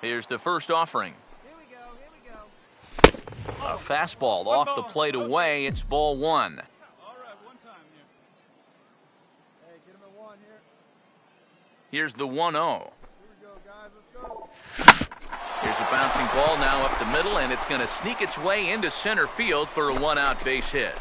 Here's the first offering. A fastball off the plate away. It's ball 1. All right, one time here. Hey, get him at 1 here. Here's the 1-0. Here we go, guys. Let's go. Here's a bouncing ball now up the middle, and it's going to sneak its way into center field for a 1-out base hit.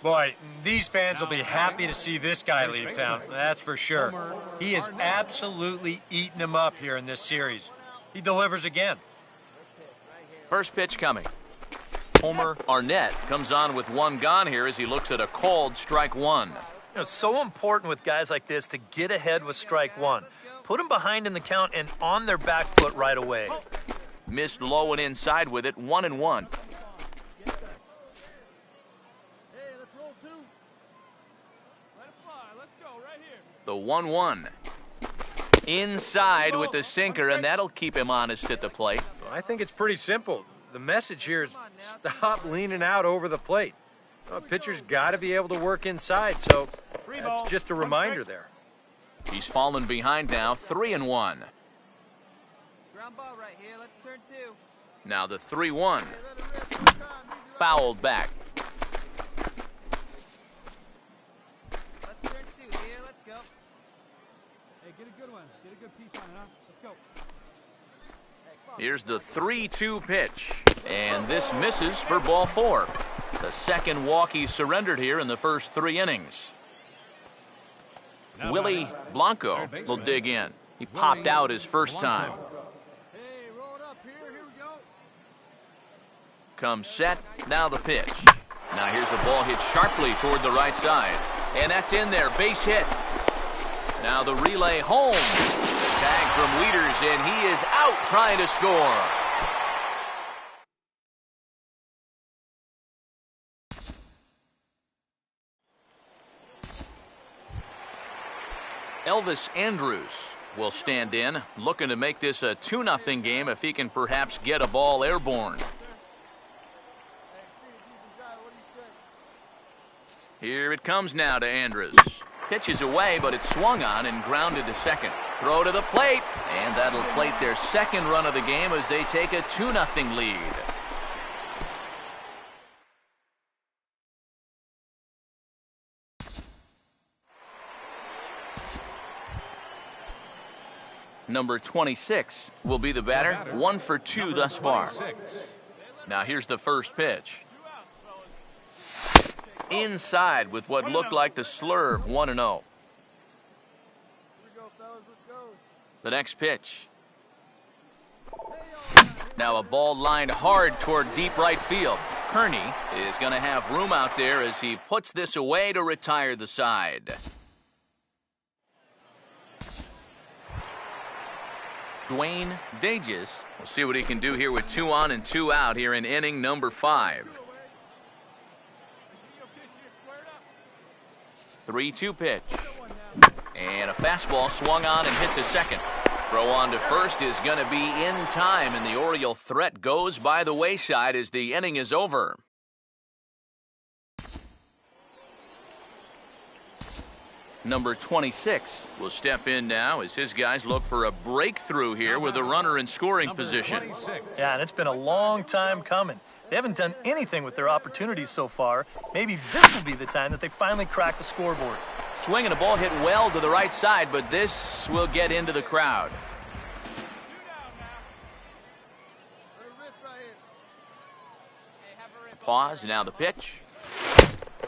Boy, these fans will be happy to see this guy leave town. That's for sure. He has absolutely eaten them up here in this series. He delivers again. First pitch coming. Homer Arnett comes on with 1 gone here as he looks at a called strike 1. It's so important with guys like this to get ahead with strike 1. Put them behind in the count and on their back foot right away. Missed low and inside with it. 1-1. The 1-1. Inside with the sinker, and that'll keep him honest at the plate. Well, I think it's pretty simple. The message here is stop leaning out over the plate. Pitcher's got to be able to work inside, so that's just a reminder there. He's fallen behind now, 3-1. Ground ball right here. Let's turn 2. Now the 3-1. Fouled back. Let's turn 2 here. Let's go. Hey, get a good one. Get a good piece on it, huh? Let's go. Here's the 3-2 pitch. And this misses for ball 4. The second walk he surrendered here in the first 3 innings. Willie Blanco will dig in. He popped out his first time. Hey, roll it up here. Here we go. Comes set. Now the pitch. Now here's a ball hit sharply toward the right side. And that's in there. Base hit. Now the relay home. Tag from Wieters, and he is out trying to score. Elvis Andrus will stand in, looking to make this a 2-0 game if he can perhaps get a ball airborne. Here it comes now to Andrus. Pitches away, but it's swung on and grounded to second. Throw to the plate, and that'll plate their second run of the game as they take a 2-0 lead. Number 26 will be the batter. 1 for 2 thus far. Now here's the first pitch. inside with what looked like the slurve, 1-0. The next pitch. Now a ball lined hard toward deep right field. Kearney is going to have room out there as he puts this away to retire the side. Dwayne Dages will see what he can do here with 2 on and 2 out here in inning number 5. 3-2 pitch. And a fastball swung on and hits a second. Throw on to first is going to be in time, and the Oriole threat goes by the wayside as the inning is over. Number 26 will step in now as his guys look for a breakthrough here with a runner in scoring position. Yeah, and it's been a long time coming. They haven't done anything with their opportunities so far. Maybe this will be the time that they finally crack the scoreboard. Swing and a ball hit well to the right side, but this will get into the crowd. Pause, now the pitch.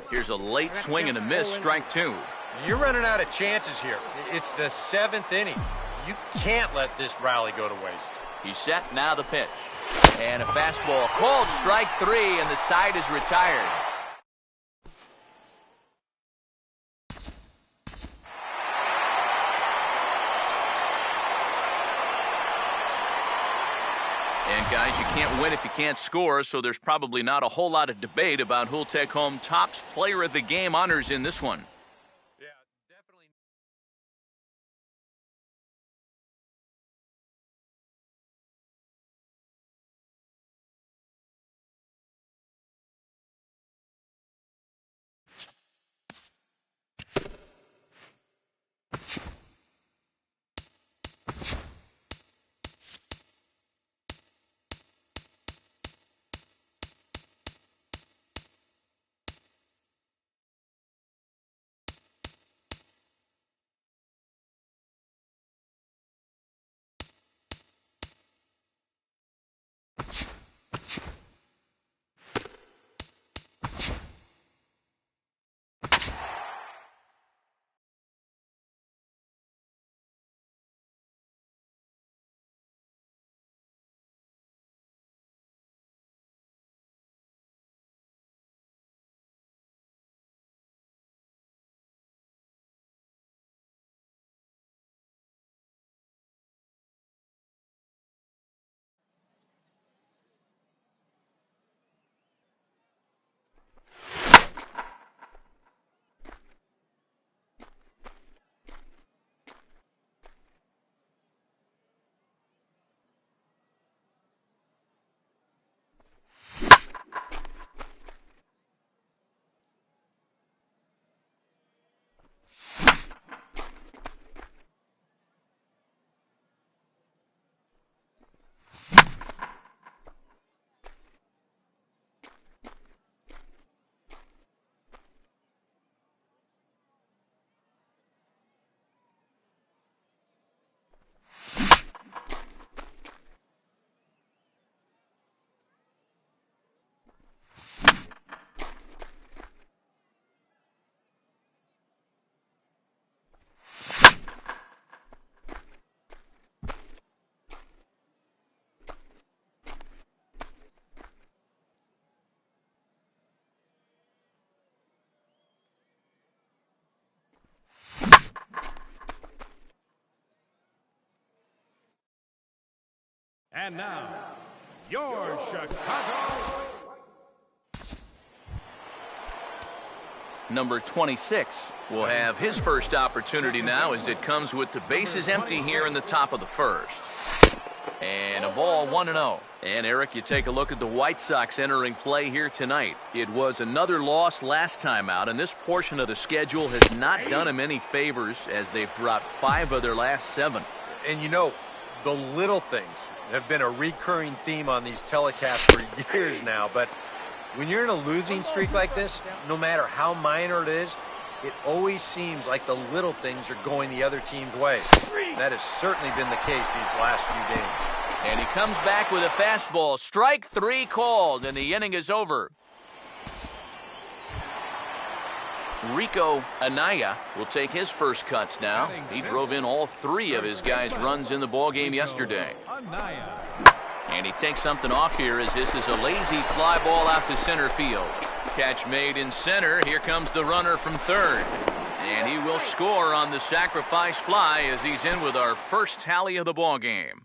Here's a late swing and a miss, strike 2. You're running out of chances here. It's the 7th inning. You can't let this rally go to waste. He's set, now the pitch. And a fastball called strike 3, and the side is retired. And guys, you can't win if you can't score, so there's probably not a whole lot of debate about who'll take home Topps Player of the Game honors in this one. Yeah, definitely. And now, your Chicago. Number 26 will have his first opportunity now as it comes with the bases empty here in the top of the first. And a ball, 1-0. And Eric, you take a look at the White Sox entering play here tonight. It was another loss last time out, and this portion of the schedule has not done them any favors as they've dropped 5 of their last 7. And you know, the little things have been a recurring theme on these telecasts for years now, but when you're in a losing streak like this, no matter how minor it is, it always seems like the little things are going the other team's way. That has certainly been the case these last few games. And he comes back with a fastball. Strike 3 called, and the inning is over. Rico Anaya will take his first cuts now. He drove in all 3 of his guys' runs in the ballgame yesterday. And he takes something off here as this is a lazy fly ball out to center field. Catch made in center. Here comes the runner from third. And he will score on the sacrifice fly as he's in with our first tally of the ballgame.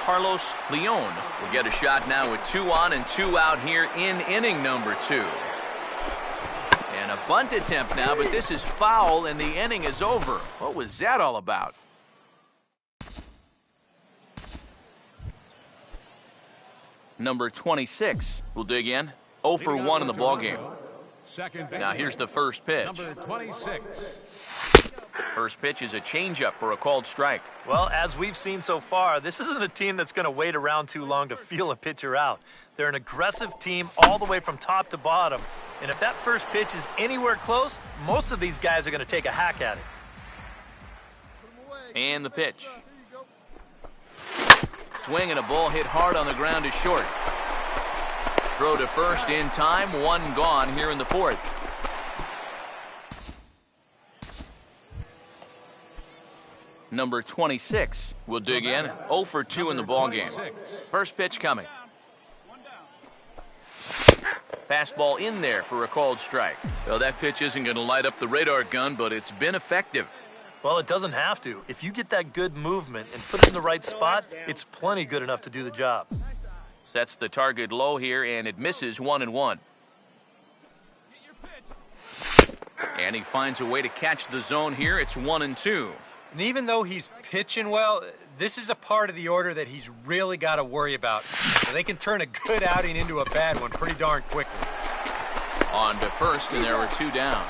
Carlos Leon will get a shot now with 2 on and 2 out here in inning number 2. And a bunt attempt now, but this is foul and the inning is over. What was that all about? Number 26 will dig in. 0 for 1 in the ballgame. Now here's the first pitch. Number 26. First pitch is a changeup for a called strike. Well, as we've seen so far, this isn't a team that's going to wait around too long to feel a pitcher out. They're an aggressive team all the way from top to bottom. And if that first pitch is anywhere close, most of these guys are going to take a hack at it. And the pitch. Swing and a ball hit hard on the ground is short. Throw to first in time, 1 gone here in the 4th. Number 26 will dig in. 0 for 2 in the ballgame. First pitch coming. Fastball in there for a called strike. Well, that pitch isn't going to light up the radar gun, but it's been effective. Well, it doesn't have to. If you get that good movement and put it in the right spot, it's plenty good enough to do the job. Sets the target low here, and it misses 1-1. And he finds a way to catch the zone here. It's 1-2. And even though he's pitching well, this is a part of the order that he's really got to worry about. So they can turn a good outing into a bad one pretty darn quickly. On to first, and there were 2 down.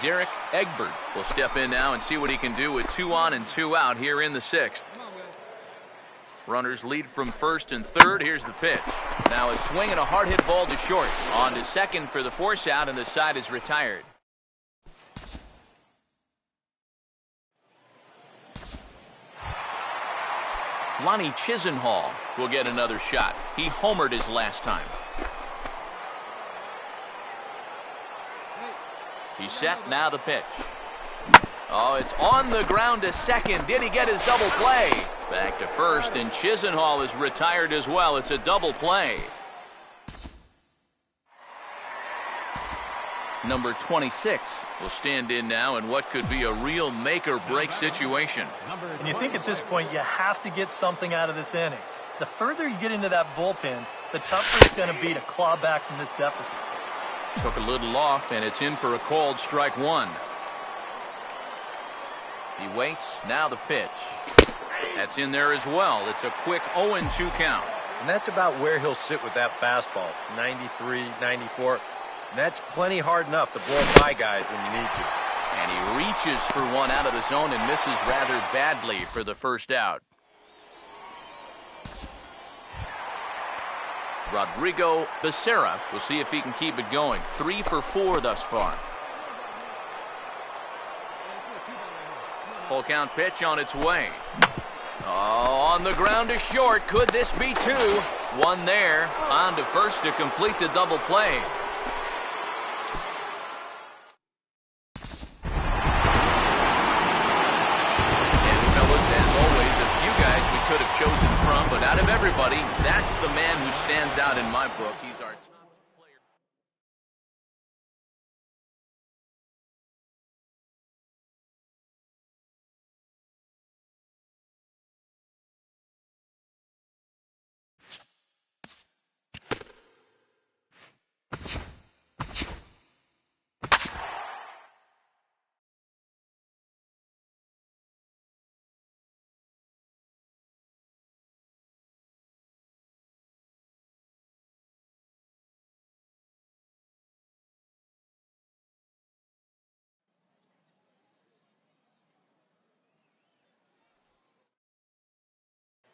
Derek Egbert will step in now and see what he can do with 2 on and 2 out here in the 6th. Runners lead from first and third. Here's the pitch. Now a swing and a hard hit ball to short. On to second for the force out, and the side is retired. Lonnie Chisenhall will get another shot. He homered his last time. He's set, now the pitch. Oh, it's on the ground to second. Did he get his double play? Back to first, and Chisenhall is retired as well. It's a double play. Number 26 will stand in now in what could be a real make-or-break situation. And you think at this point you have to get something out of this inning. The further you get into that bullpen, the tougher it's going to be to claw back from this deficit. Took a little off, and it's in for a called strike 1. He waits, now the pitch. That's in there as well. It's a quick 0-2 count. And that's about where he'll sit with that fastball, 93, 94. And that's plenty hard enough to blow by guys when you need to. And he reaches for one out of the zone and misses rather badly for the first out. Rodrigo Becerra will see if he can keep it going. 3 for 4 thus far. Full count pitch on its way. Oh, on the ground to short. Could this be 2? 1 there. On to first to complete the double play. And fellas, as always, a few guys we could have chosen from, but out of everybody, that's the man who stands out in my book. He's our top player.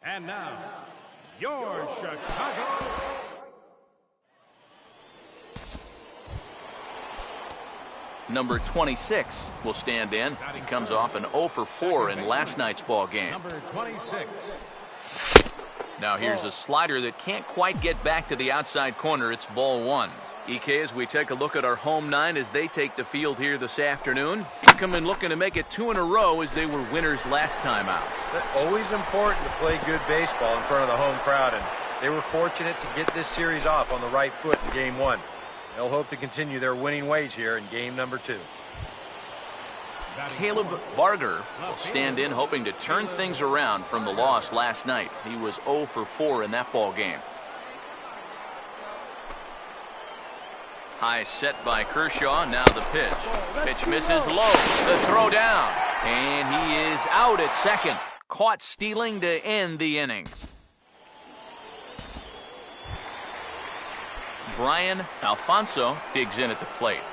And now, your Chicago Number 26 will stand in. He comes off an 0 for 4 in last night's ball game. Number 26. Now here's a slider that can't quite get back to the outside corner. It's ball 1. EK, as we take a look at our home 9 as they take the field here this afternoon. Come in looking to make it 2 in a row as they were winners last time out. But always important to play good baseball in front of the home crowd, and they were fortunate to get this series off on the right foot in game 1. They'll hope to continue their winning ways here in game number 2. Caleb Barger will stand in hoping to turn things around from the loss last night. He was 0 for 4 in that ball game. High set by Kershaw. Now the pitch. Pitch misses low. The throw down. And he is out at second. Caught stealing to end the inning. Brian Alfonso digs in at the plate.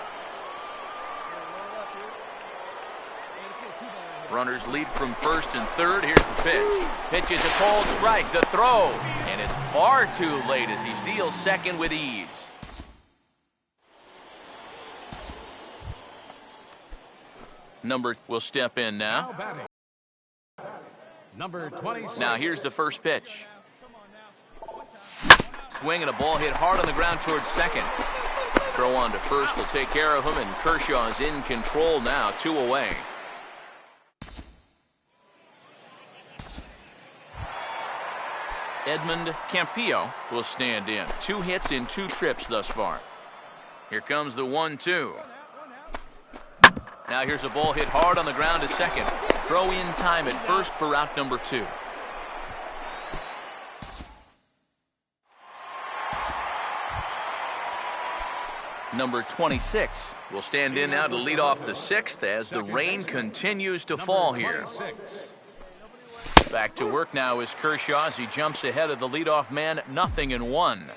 Runners lead from first and third. Here's the pitch. Pitch is a cold strike. The throw. And it's far too late as he steals second with ease. Number will step in now. Number 26. Now here's the first pitch. Swing and a ball hit hard on the ground towards second. Throw on to first will take care of him, and Kershaw is in control now, 2 away. Edmund Campillo will stand in. 2 hits in 2 trips thus far. Here comes the 1-2. Now here's a ball hit hard on the ground to second. Throw in time at first for out number 2. Number 26 will stand in now to lead off the 6th as the rain continues to fall here. Back to work now is Kershaw as he jumps ahead of the leadoff man, 0-1.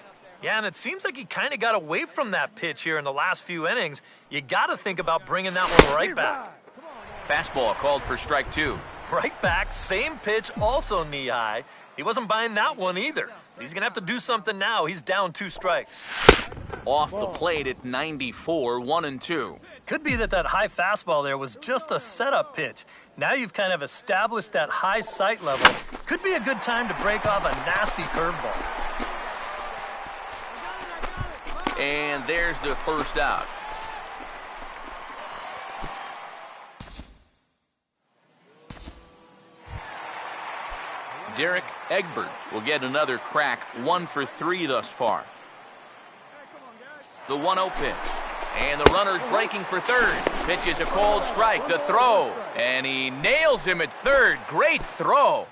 Yeah, and it seems like he kind of got away from that pitch here in the last few innings. You got to think about bringing that one right back. Fastball called for strike 2. Right back, same pitch, also knee high. He wasn't buying that one either. He's going to have to do something now. He's down 2 strikes. Off the plate at 94, 1-2. Could be that high fastball there was just a setup pitch. Now you've kind of established that high sight level. Could be a good time to break off a nasty curveball. And there's the first out. Derek Egbert will get another crack, 1 for 3 thus far. The 1-0 pitch. And the runner's breaking for third. Pitch is a cold strike. The throw. And he nails him at third. Great throw.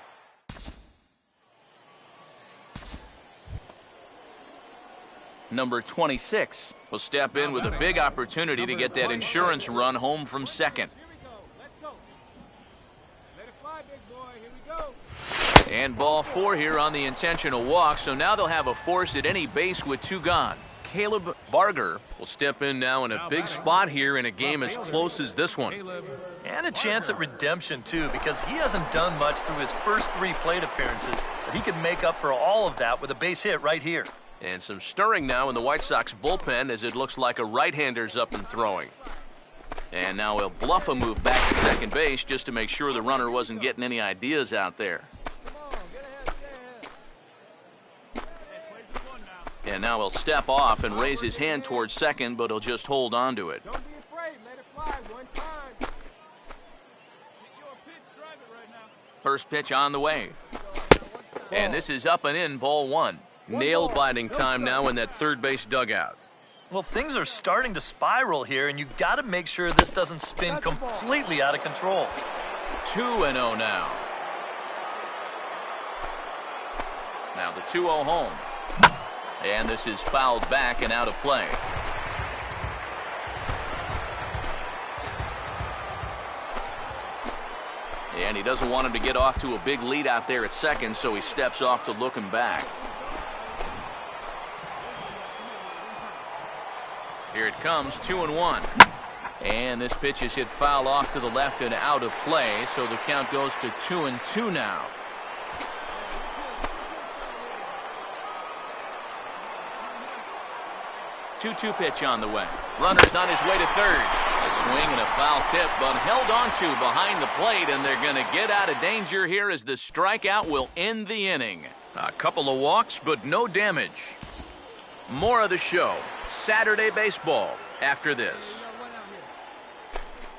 Number 26 will step in with a big opportunity to get that insurance run home from second. And ball 4 here on the intentional walk, so now they'll have a force at any base with 2 gone. Caleb Barger will step in now in a big spot here in a game as close as this one. And a chance at redemption, too, because he hasn't done much through his first 3 plate appearances, but he could make up for all of that with a base hit right here. And some stirring now in the White Sox bullpen as it looks like a right-hander's up and throwing. And now he'll bluff a move back to second base just to make sure the runner wasn't getting any ideas out there. And now he'll step off and raise his hand towards second, but he'll just hold on to it. Don't be afraid. Let it fly one time. Get your pitch, drive it right now. First pitch on the way. And this is up and in, ball 1. Nail-biting time now in that third base dugout. Well, things are starting to spiral here, and you've got to make sure this doesn't spin completely out of control. 2-0 now. Now the 2-0 home. And this is fouled back and out of play. And he doesn't want him to get off to a big lead out there at second, so he steps off to look him back. Here it comes, 2-1. And this pitch is hit foul off to the left and out of play, so the count goes to 2-2 now. 2-2 pitch on the way. Runner's on his way to third. A swing and a foul tip, but held onto behind the plate, and they're going to get out of danger here as the strikeout will end the inning. A couple of walks, but no damage. More of the show, Saturday baseball, after this.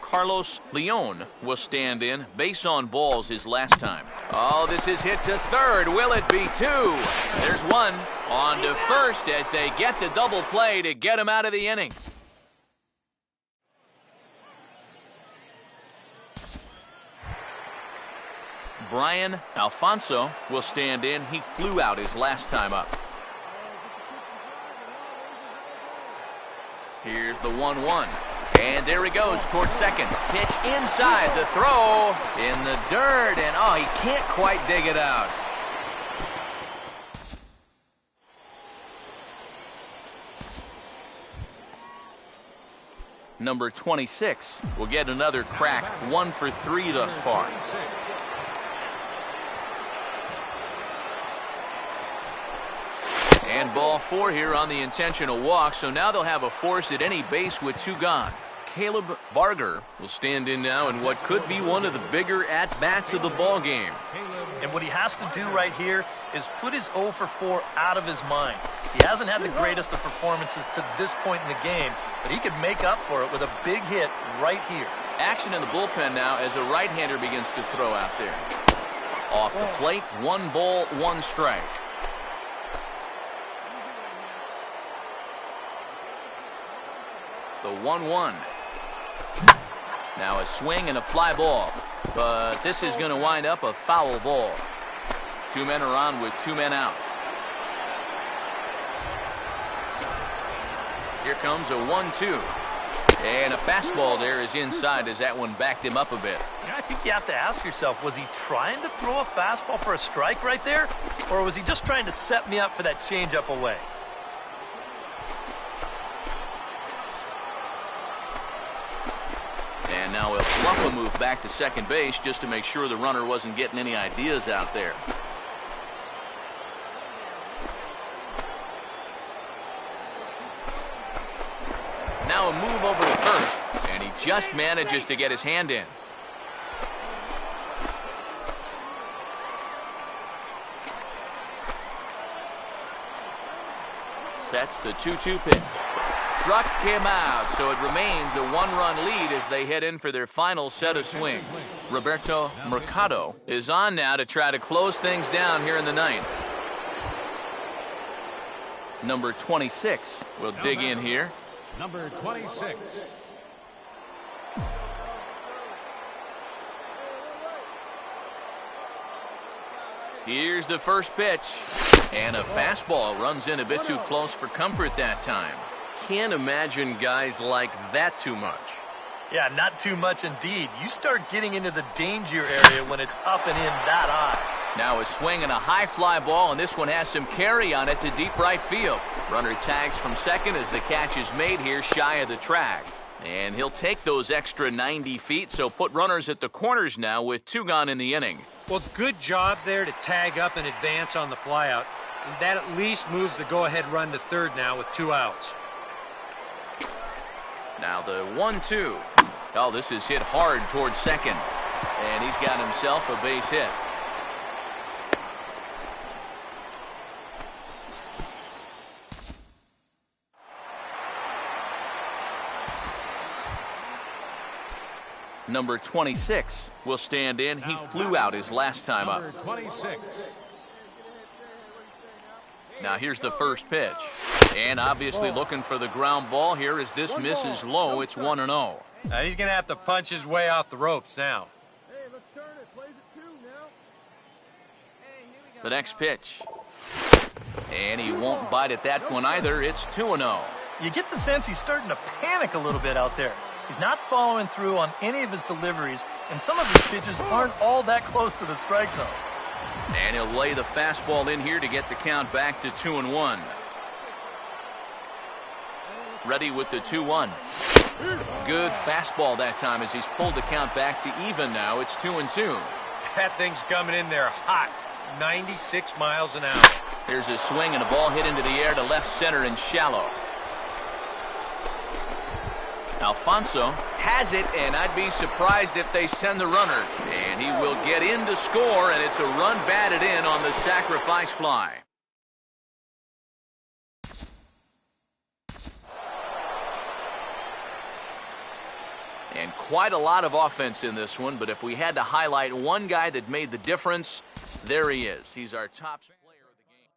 Carlos Leon will stand in. Base on balls his last time. Oh, this is hit to third. Will it be two? There's one. On to first as they get the double play to get him out of the inning. Brian Alfonso will stand in. He flew out his last time up. Here's the 1-1. And there he goes towards second. Pitch inside. The throw in the dirt. And, oh, he can't quite dig it out. Number 26 will get another crack. 1 for 3 thus far. And ball 4 here on the intentional walk. So now they'll have a force at any base with 2 gone. Caleb Barger will stand in now in what could be one of the bigger at-bats of the ball game. And what he has to do right here is put his 0 for 4 out of his mind. He hasn't had the greatest of performances to this point in the game, but he could make up for it with a big hit right here. Action in the bullpen now as a right-hander begins to throw out there. Off the plate, 1 ball, 1 strike. The 1-1. Now a swing and a fly ball. But this is going to wind up a foul ball. 2 men are on with 2 men out. Here comes a 1-2. And a fastball there is inside as that one backed him up a bit. I think you have to ask yourself, was he trying to throw a fastball for a strike right there? Or was he just trying to set me up for that changeup away? And now he'll bluff a move back to second base just to make sure the runner wasn't getting any ideas out there. Now a move over to first, and he just manages to get his hand in. Sets the 2-2 pitch. Struck him out, so it remains a 1-run lead as they head in for their final set of swings. Roberto Mercado is on now to try to close things down here in the ninth. Number 26 will dig in here. Number 26. Here's the first pitch. And a fastball runs in a bit too close for comfort that time. Can't imagine guys like that too much. Yeah, not too much indeed. You start getting into the danger area when it's up and in that high. Now a swing and a high fly ball, and this one has some carry on it to deep right field. Runner tags from second as the catch is made here shy of the track. And he'll take those extra 90 feet, so put runners at the corners now with 2 gone in the inning. Well, good job there to tag up and advance on the flyout. And that at least moves the go-ahead run to third now with 2 outs. Now the 1-2. Oh, this is hit hard towards second. And he's got himself a base hit. Number 26 will stand in. He flew out his last time up. Number 26. Now here's the first pitch. And obviously looking for the ground ball here as this misses low. It's 1-0. Now he's going to have to punch his way off the ropes now. Hey, let's turn it. Plays it 2 now. Hey, here we go. The next pitch. And he won't bite at that one either. It's 2-0. You get the sense he's starting to panic a little bit out there. He's not following through on any of his deliveries, and some of his pitches aren't all that close to the strike zone. And he'll lay the fastball in here to get the count back to 2-1. Ready with the 2-1. Good fastball that time as he's pulled the count back to even now. It's 2-2. That thing's coming in there hot. 96 miles an hour. There's a swing and a ball hit into the air to left center and shallow. Alfonso has it, and I'd be surprised if they send the runner. And he will get in to score, and it's a run batted in on the sacrifice fly. And quite a lot of offense in this one, but if we had to highlight one guy that made the difference, there he is. He's our top player of the game.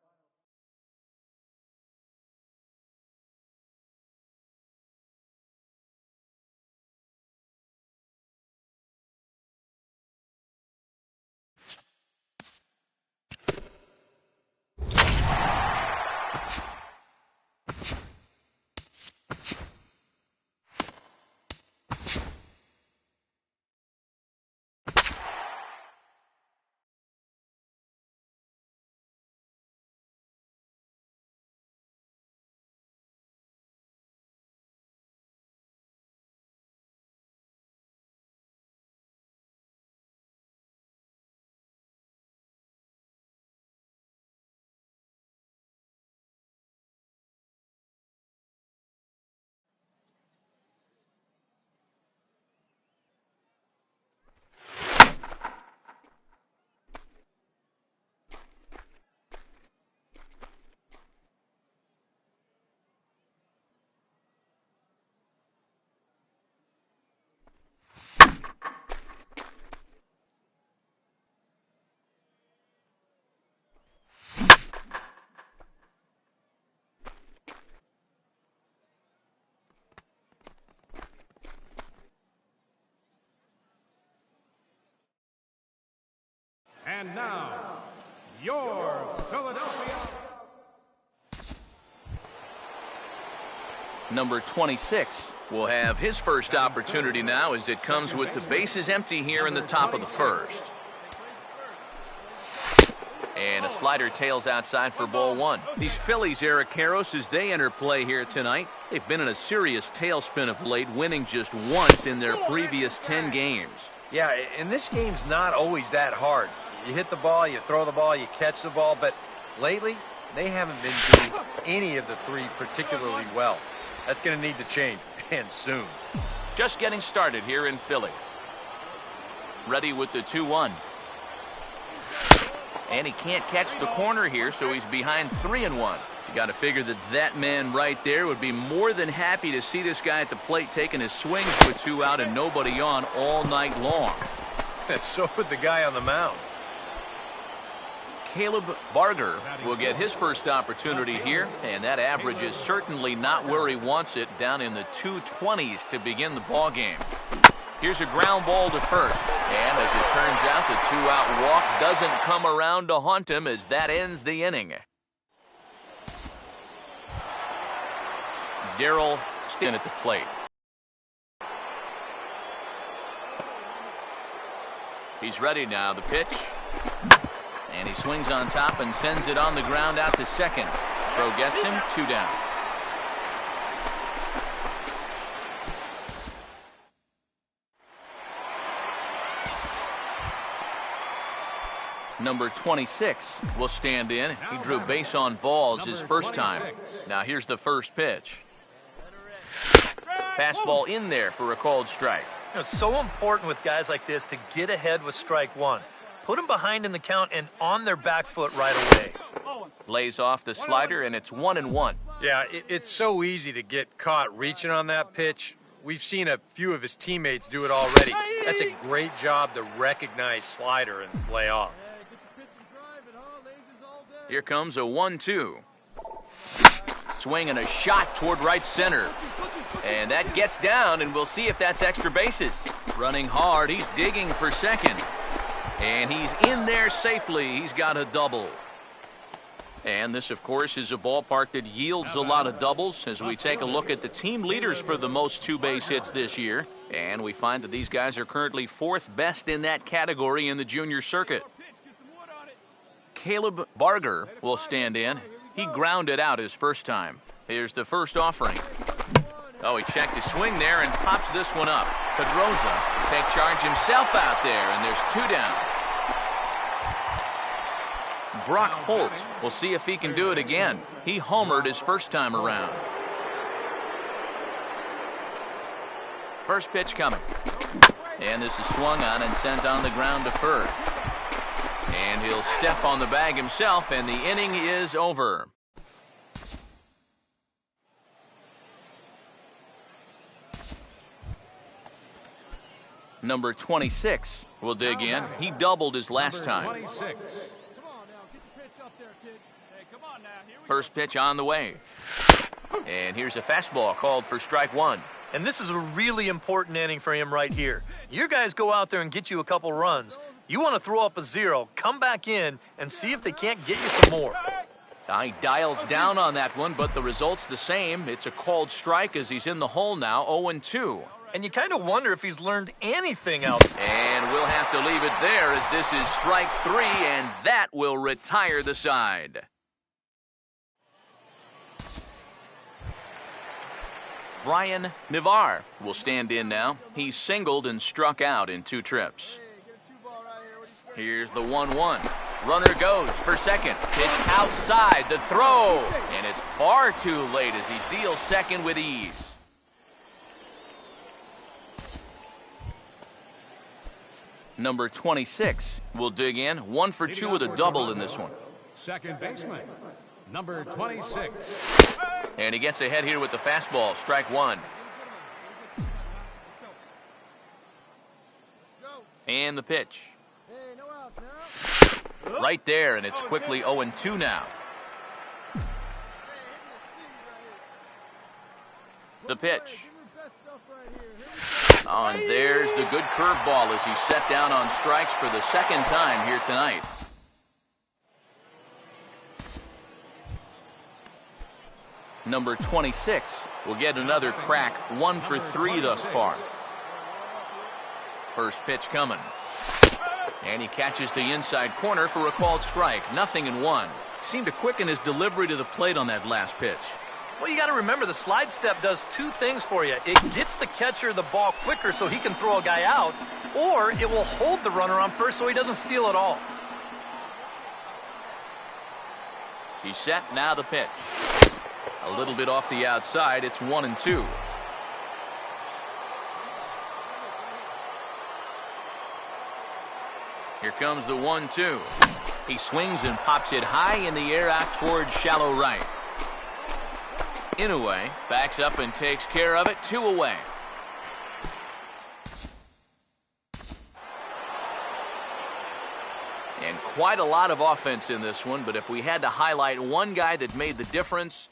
And now, your Philadelphia. Number 26 will have his first opportunity now as it comes with the bases empty here in the top of the first. And a slider tails outside for ball one. These Phillies, Eric Karros, as they enter play here tonight, they've been in a serious tailspin of late, winning just once in their previous 10 games. Yeah, and this game's not always that hard. You hit the ball, you throw the ball, you catch the ball, but lately they haven't been doing any of the three particularly well. That's going to need to change, and soon. Just getting started here in Philly. Ready with the 2-1. And he can't catch the corner here, so he's behind 3-1. You got to figure that that man right there would be more than happy to see this guy at the plate taking his swings with 2 out and nobody on all night long. So would the guy on the mound. Caleb Barger will get his first opportunity here, and that average is certainly not where he wants it, down in the 220s to begin the ball game. Here's a ground ball to first, and as it turns out, the 2-out walk doesn't come around to haunt him as that ends the inning. Darrell Stin at the plate. He's ready now, the pitch. And he swings on top and sends it on the ground out to second. Throw gets him, 2 down. Number 26 will stand in. He drew base on balls his first time. Now here's the first pitch. Fastball in there for a called strike. You know, it's so important with guys like this to get ahead with strike one. Put them behind in the count and on their back foot right away. Lays off the slider, and it's 1-1. Yeah, it's so easy to get caught reaching on that pitch. We've seen a few of his teammates do it already. That's a great job to recognize slider and lay off. Here comes a 1-2. Swing and a shot toward right center. And that gets down, and we'll see if that's extra bases. Running hard, he's digging for second. And he's in there safely. He's got a double. And this, of course, is a ballpark that yields a lot of doubles as we take a look at the team leaders for the most 2-base hits this year. And we find that these guys are currently 4th best in that category in the junior circuit. Caleb Barger will stand in. He grounded out his first time. Here's the first offering. Oh, he checked his swing there and pops this one up. Pedroza will take charge himself out there, and there's 2 down. Brock Holt will see if he can do it again. He homered his first time around. First pitch coming. And this is swung on and sent on the ground to first. And he'll step on the bag himself, and the inning is over. Number 26 will dig in. He doubled his last time. 26. Come on now, get your pitch up there, kid. Hey, come on now. Here we First pitch on the way. And here's a fastball called for strike one. And this is a really important inning for him right here. Your guys go out there and get you a couple runs. You want to throw up a 0, come back in, and see if they can't get you some more. He dials down on that one, but the result's the same. It's a called strike as he's in the hole now, 0-2. And you kind of wonder if he's learned anything else. And we'll have to leave it there as this is strike 3, and that will retire the side. Brian Navarre will stand in now. He's singled and struck out in 2 trips. Here's the 1-1. Runner goes for second. Pitch outside. The throw. And it's far too late as he steals second with ease. Number 26 will dig in. 1 for 2 with a double in this one. Second baseman, number 26. And he gets ahead here with the fastball. Strike 1. And the pitch. Right there, and it's quickly 0-2 now. The pitch. Oh, and there's the good curveball as he's set down on strikes for the second time here tonight. Number 26 will get another crack. 1 for 3 thus far. First pitch coming. And he catches the inside corner for a called strike. 0-1. Seemed to quicken his delivery to the plate on that last pitch. Well, you got to remember the slide step does 2 things for you. It gets the catcher the ball quicker so he can throw a guy out, or it will hold the runner on first so he doesn't steal at all. He's set, now the pitch. A little bit off the outside, it's 1-2. Here comes the 1-2. He swings and pops it high in the air out towards shallow right. Inoue backs up and takes care of it. 2 away. And quite a lot of offense in this one, but if we had to highlight one guy that made the difference,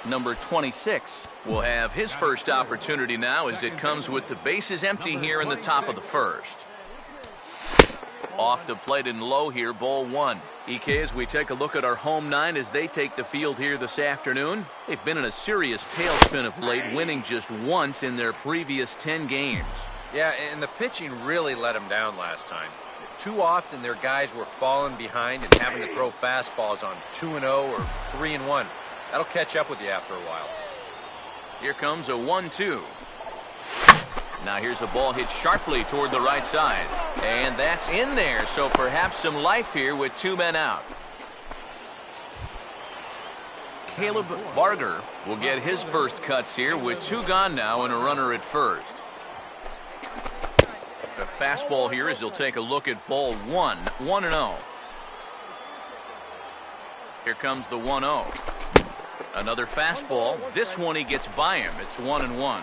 Number 26 will have his first opportunity now as it comes with the bases empty here in the top of the first. Off the plate and low here, ball one. EK, as we take a look at our home nine as they take the field here this afternoon, they've been in a serious tailspin of late, winning just once in their previous 10 games. Yeah, and the pitching really let them down last time. Too often their guys were falling behind and having to throw fastballs on 2-0 or 3-1. That'll catch up with you after a while. Here comes a 1-2. Now here's a ball hit sharply toward the right side. And that's in there, so perhaps some life here with 2 men out. Caleb Barger will get his first cuts here with 2 gone now and a runner at first. The fastball here as he'll take a look at ball 1, 1-0. Here comes the 1-0. Another fastball. This one he gets by him. It's 1-1.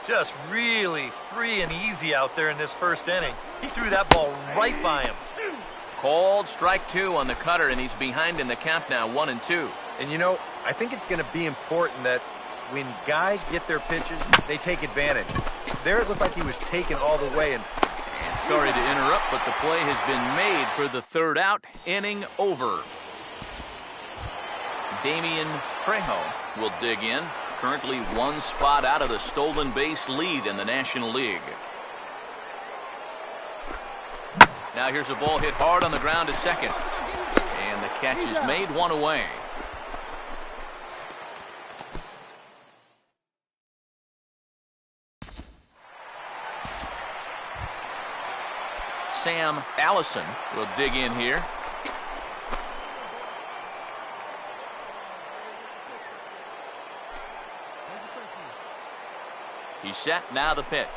Just really free and easy out there in this first inning. He threw that ball right by him. Called strike 2 on the cutter, and he's behind in the count now, 1-2. And you know, I think it's going to be important that when guys get their pitches, they take advantage. There it looked like he was taken all the way. And sorry to interrupt, but the play has been made for the 3rd out. Inning over. Damian Trejo will dig in. Currently 1 spot out of the stolen base lead in the National League. Now here's a ball hit hard on the ground to second. And the catch is made, 1 away. Sam Allison will dig in here. He's set, now the pitch.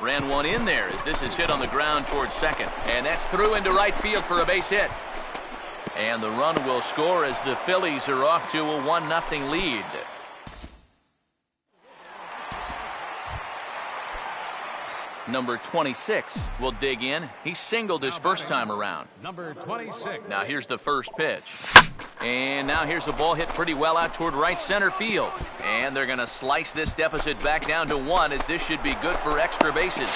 Ran one in there as this is hit on the ground towards second. And that's through into right field for a base hit. And the run will score as the Phillies are off to a 1-0 lead. Number 26 will dig in. He singled his first time around. Number 26. Now here's the first pitch. And now here's a ball hit pretty well out toward right center field. And they're going to slice this deficit back down to 1 as this should be good for extra bases.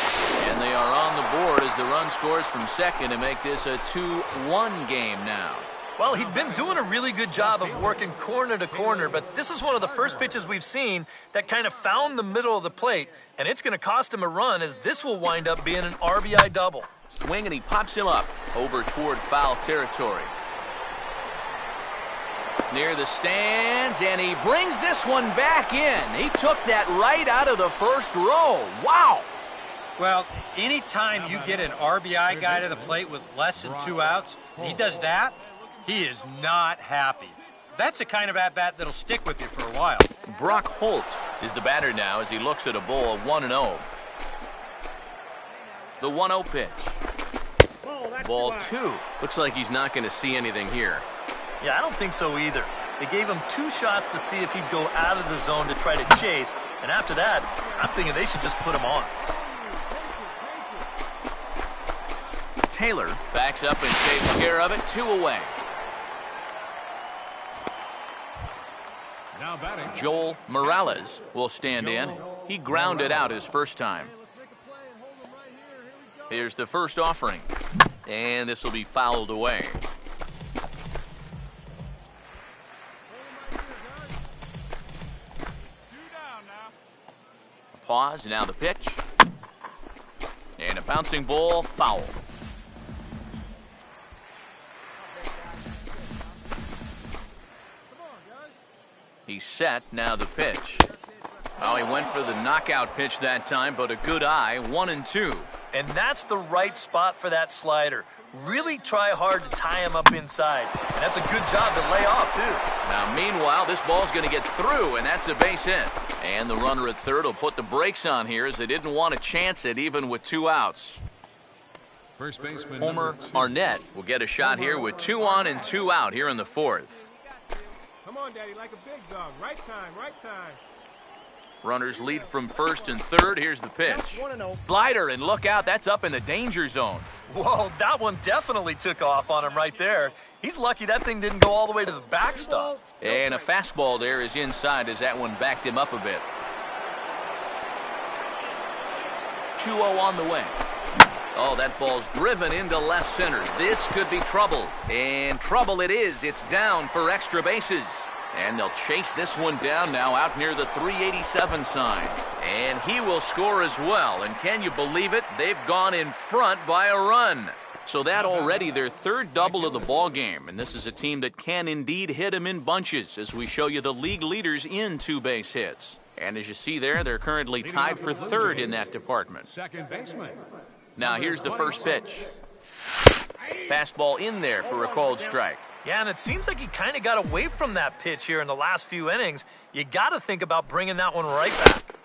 And they are on the board as the run scores from second to make this a 2-1 game now. Well, he'd been doing a really good job of working corner to corner, but this is one of the first pitches we've seen that kind of found the middle of the plate, and it's going to cost him a run as this will wind up being an RBI double. Swing, and he pops him up over toward foul territory. Near the stands, and he brings this one back in. He took that right out of the first row. Wow! Well, anytime you get an RBI guy to the plate with less than 2 outs, and he does that, he is not happy. That's the kind of at-bat that'll stick with you for a while. Brock Holt is the batter now as he looks at a ball of 1-0. The 1-0 pitch. Ball 2. Looks like he's not going to see anything here. Yeah, I don't think so either. They gave him 2 shots to see if he'd go out of the zone to try to chase, and after that, I'm thinking they should just put him on. Taylor backs up and takes care of it, 2 away. Now batting. Joel Morales will stand in. He grounded out his first time. Here's the first offering. And this will be fouled away. A pause, now the pitch. And a bouncing ball, foul. He's set, now the pitch. Oh, he went for the knockout pitch that time, but a good eye, 1-2. And that's the right spot for that slider. Really try hard to tie him up inside. And that's a good job to lay off, too. Now, meanwhile, this ball's going to get through, and that's a base hit. And the runner at third will put the brakes on here as they didn't want to chance it even with 2 outs. First baseman Homer Arnett will get a shot here with 2 on and 2 out here in the 4th. Come on, Daddy, like a big dog. Right time, right time. Runners lead from first and third. Here's the pitch. Slider, and look out. That's up in the danger zone. Whoa, that one definitely took off on him right there. He's lucky that thing didn't go all the way to the backstop. And a fastball there is inside as that one backed him up a bit. 2-0 on the way. Oh, that ball's driven into left center. This could be trouble. And trouble it is. It's down for extra bases. And they'll chase this one down now out near the 387 sign. And he will score as well. And can you believe it? They've gone in front by a run. So that already their third double of the ball game. And this is a team that can indeed hit them in bunches as we show you the league leaders in two-base hits. And as you see there, they're currently tied for third in that department. Second baseman. Now here's the first pitch. Fastball in there for a called strike. Yeah, and it seems like he kind of got away from that pitch here in the last few innings. You got to think about bringing that one right back.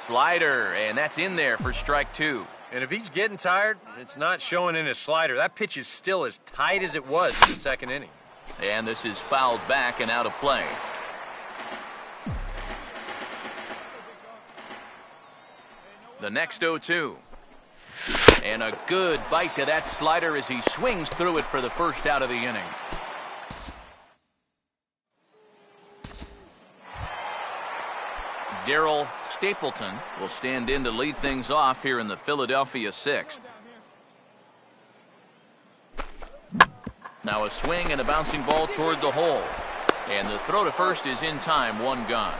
Slider, and that's in there for strike two. And if he's getting tired, it's not showing in his slider. That pitch is still as tight as it was in the second inning. And this is fouled back and out of play. The next 0-2. And a good bite to that slider as he swings through it for the first out of the inning. Darryl Stapleton will stand in to lead things off here in the Philadelphia sixth. Now a swing and a bouncing ball toward the hole. And the throw to first is in time, one gone.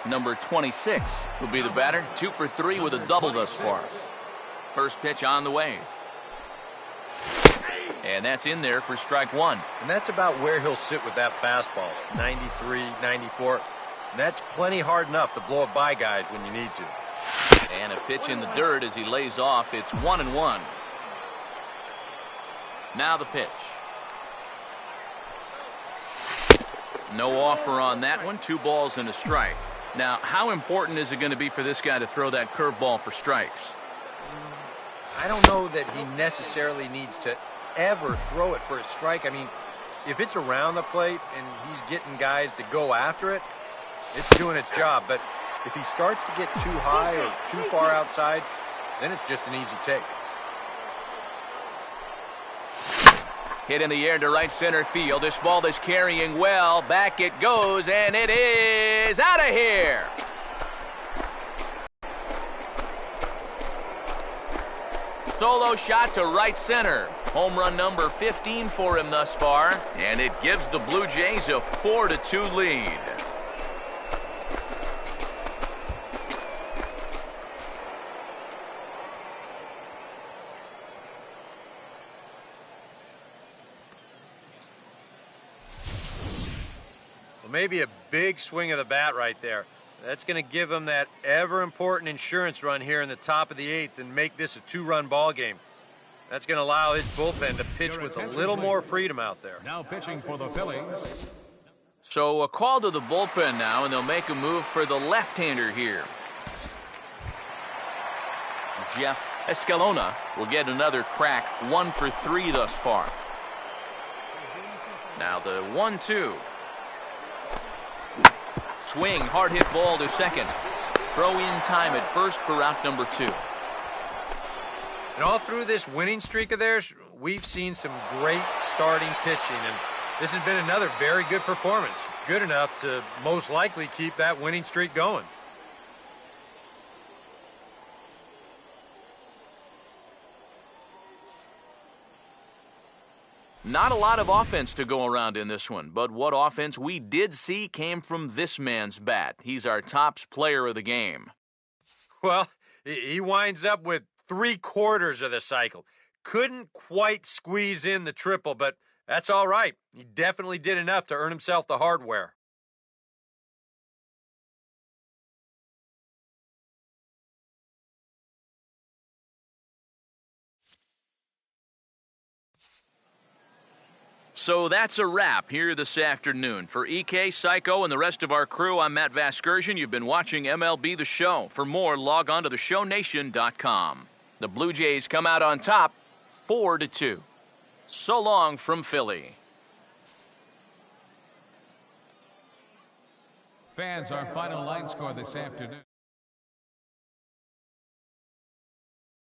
Number 26 will be the batter. 2 for 3 with a double thus far. First pitch on the way. And that's in there for strike one. And that's about where he'll sit with that fastball. 93, 94. And that's plenty hard enough to blow it by guys when you need to. And a pitch in the dirt as he lays off. It's 1-1. Now the pitch. No offer on that one. 2 balls and a strike. Now, how important is it going to be for this guy to throw that curveball for strikes? I don't know that he necessarily needs to ever throw it for a strike. I mean, if it's around the plate and he's getting guys to go after it, it's doing its job. But if he starts to get too high or too far outside, then it's just an easy take. Hit in the air to right center field. This ball is carrying well. Back it goes, and it is out of here. Solo shot to right center. Home run number 15 for him thus far, and it gives the Blue Jays a 4-2 lead. Maybe a big swing of the bat right there. That's going to give him that ever-important insurance run here in the top of the 8th and make this a 2-run ball game. That's going to allow his bullpen to pitch with a little more freedom out there. Now pitching for the Phillies. So a call to the bullpen now, and they'll make a move for the left-hander here. Jeff Escalona will get another crack. 1 for 3 thus far. Now the 1-2. Swing, hard hit ball to second. Throw in time at first for out number 2. And all through this winning streak of theirs, we've seen some great starting pitching, and this has been another very good performance. Good enough to most likely keep that winning streak going. Not a lot of offense to go around in this one, but what offense we did see came from this man's bat. He's our tops player of the game. Well, he winds up with 3/4 of the cycle. Couldn't quite squeeze in the triple, but that's all right. He definitely did enough to earn himself the hardware. So that's a wrap here this afternoon. For EK, Psycho, and the rest of our crew, I'm Matt Vasgersian. You've been watching MLB The Show. For more, log on to theshownation.com. The Blue Jays come out on top, 4-2. So long from Philly. Fans, our final line score this afternoon.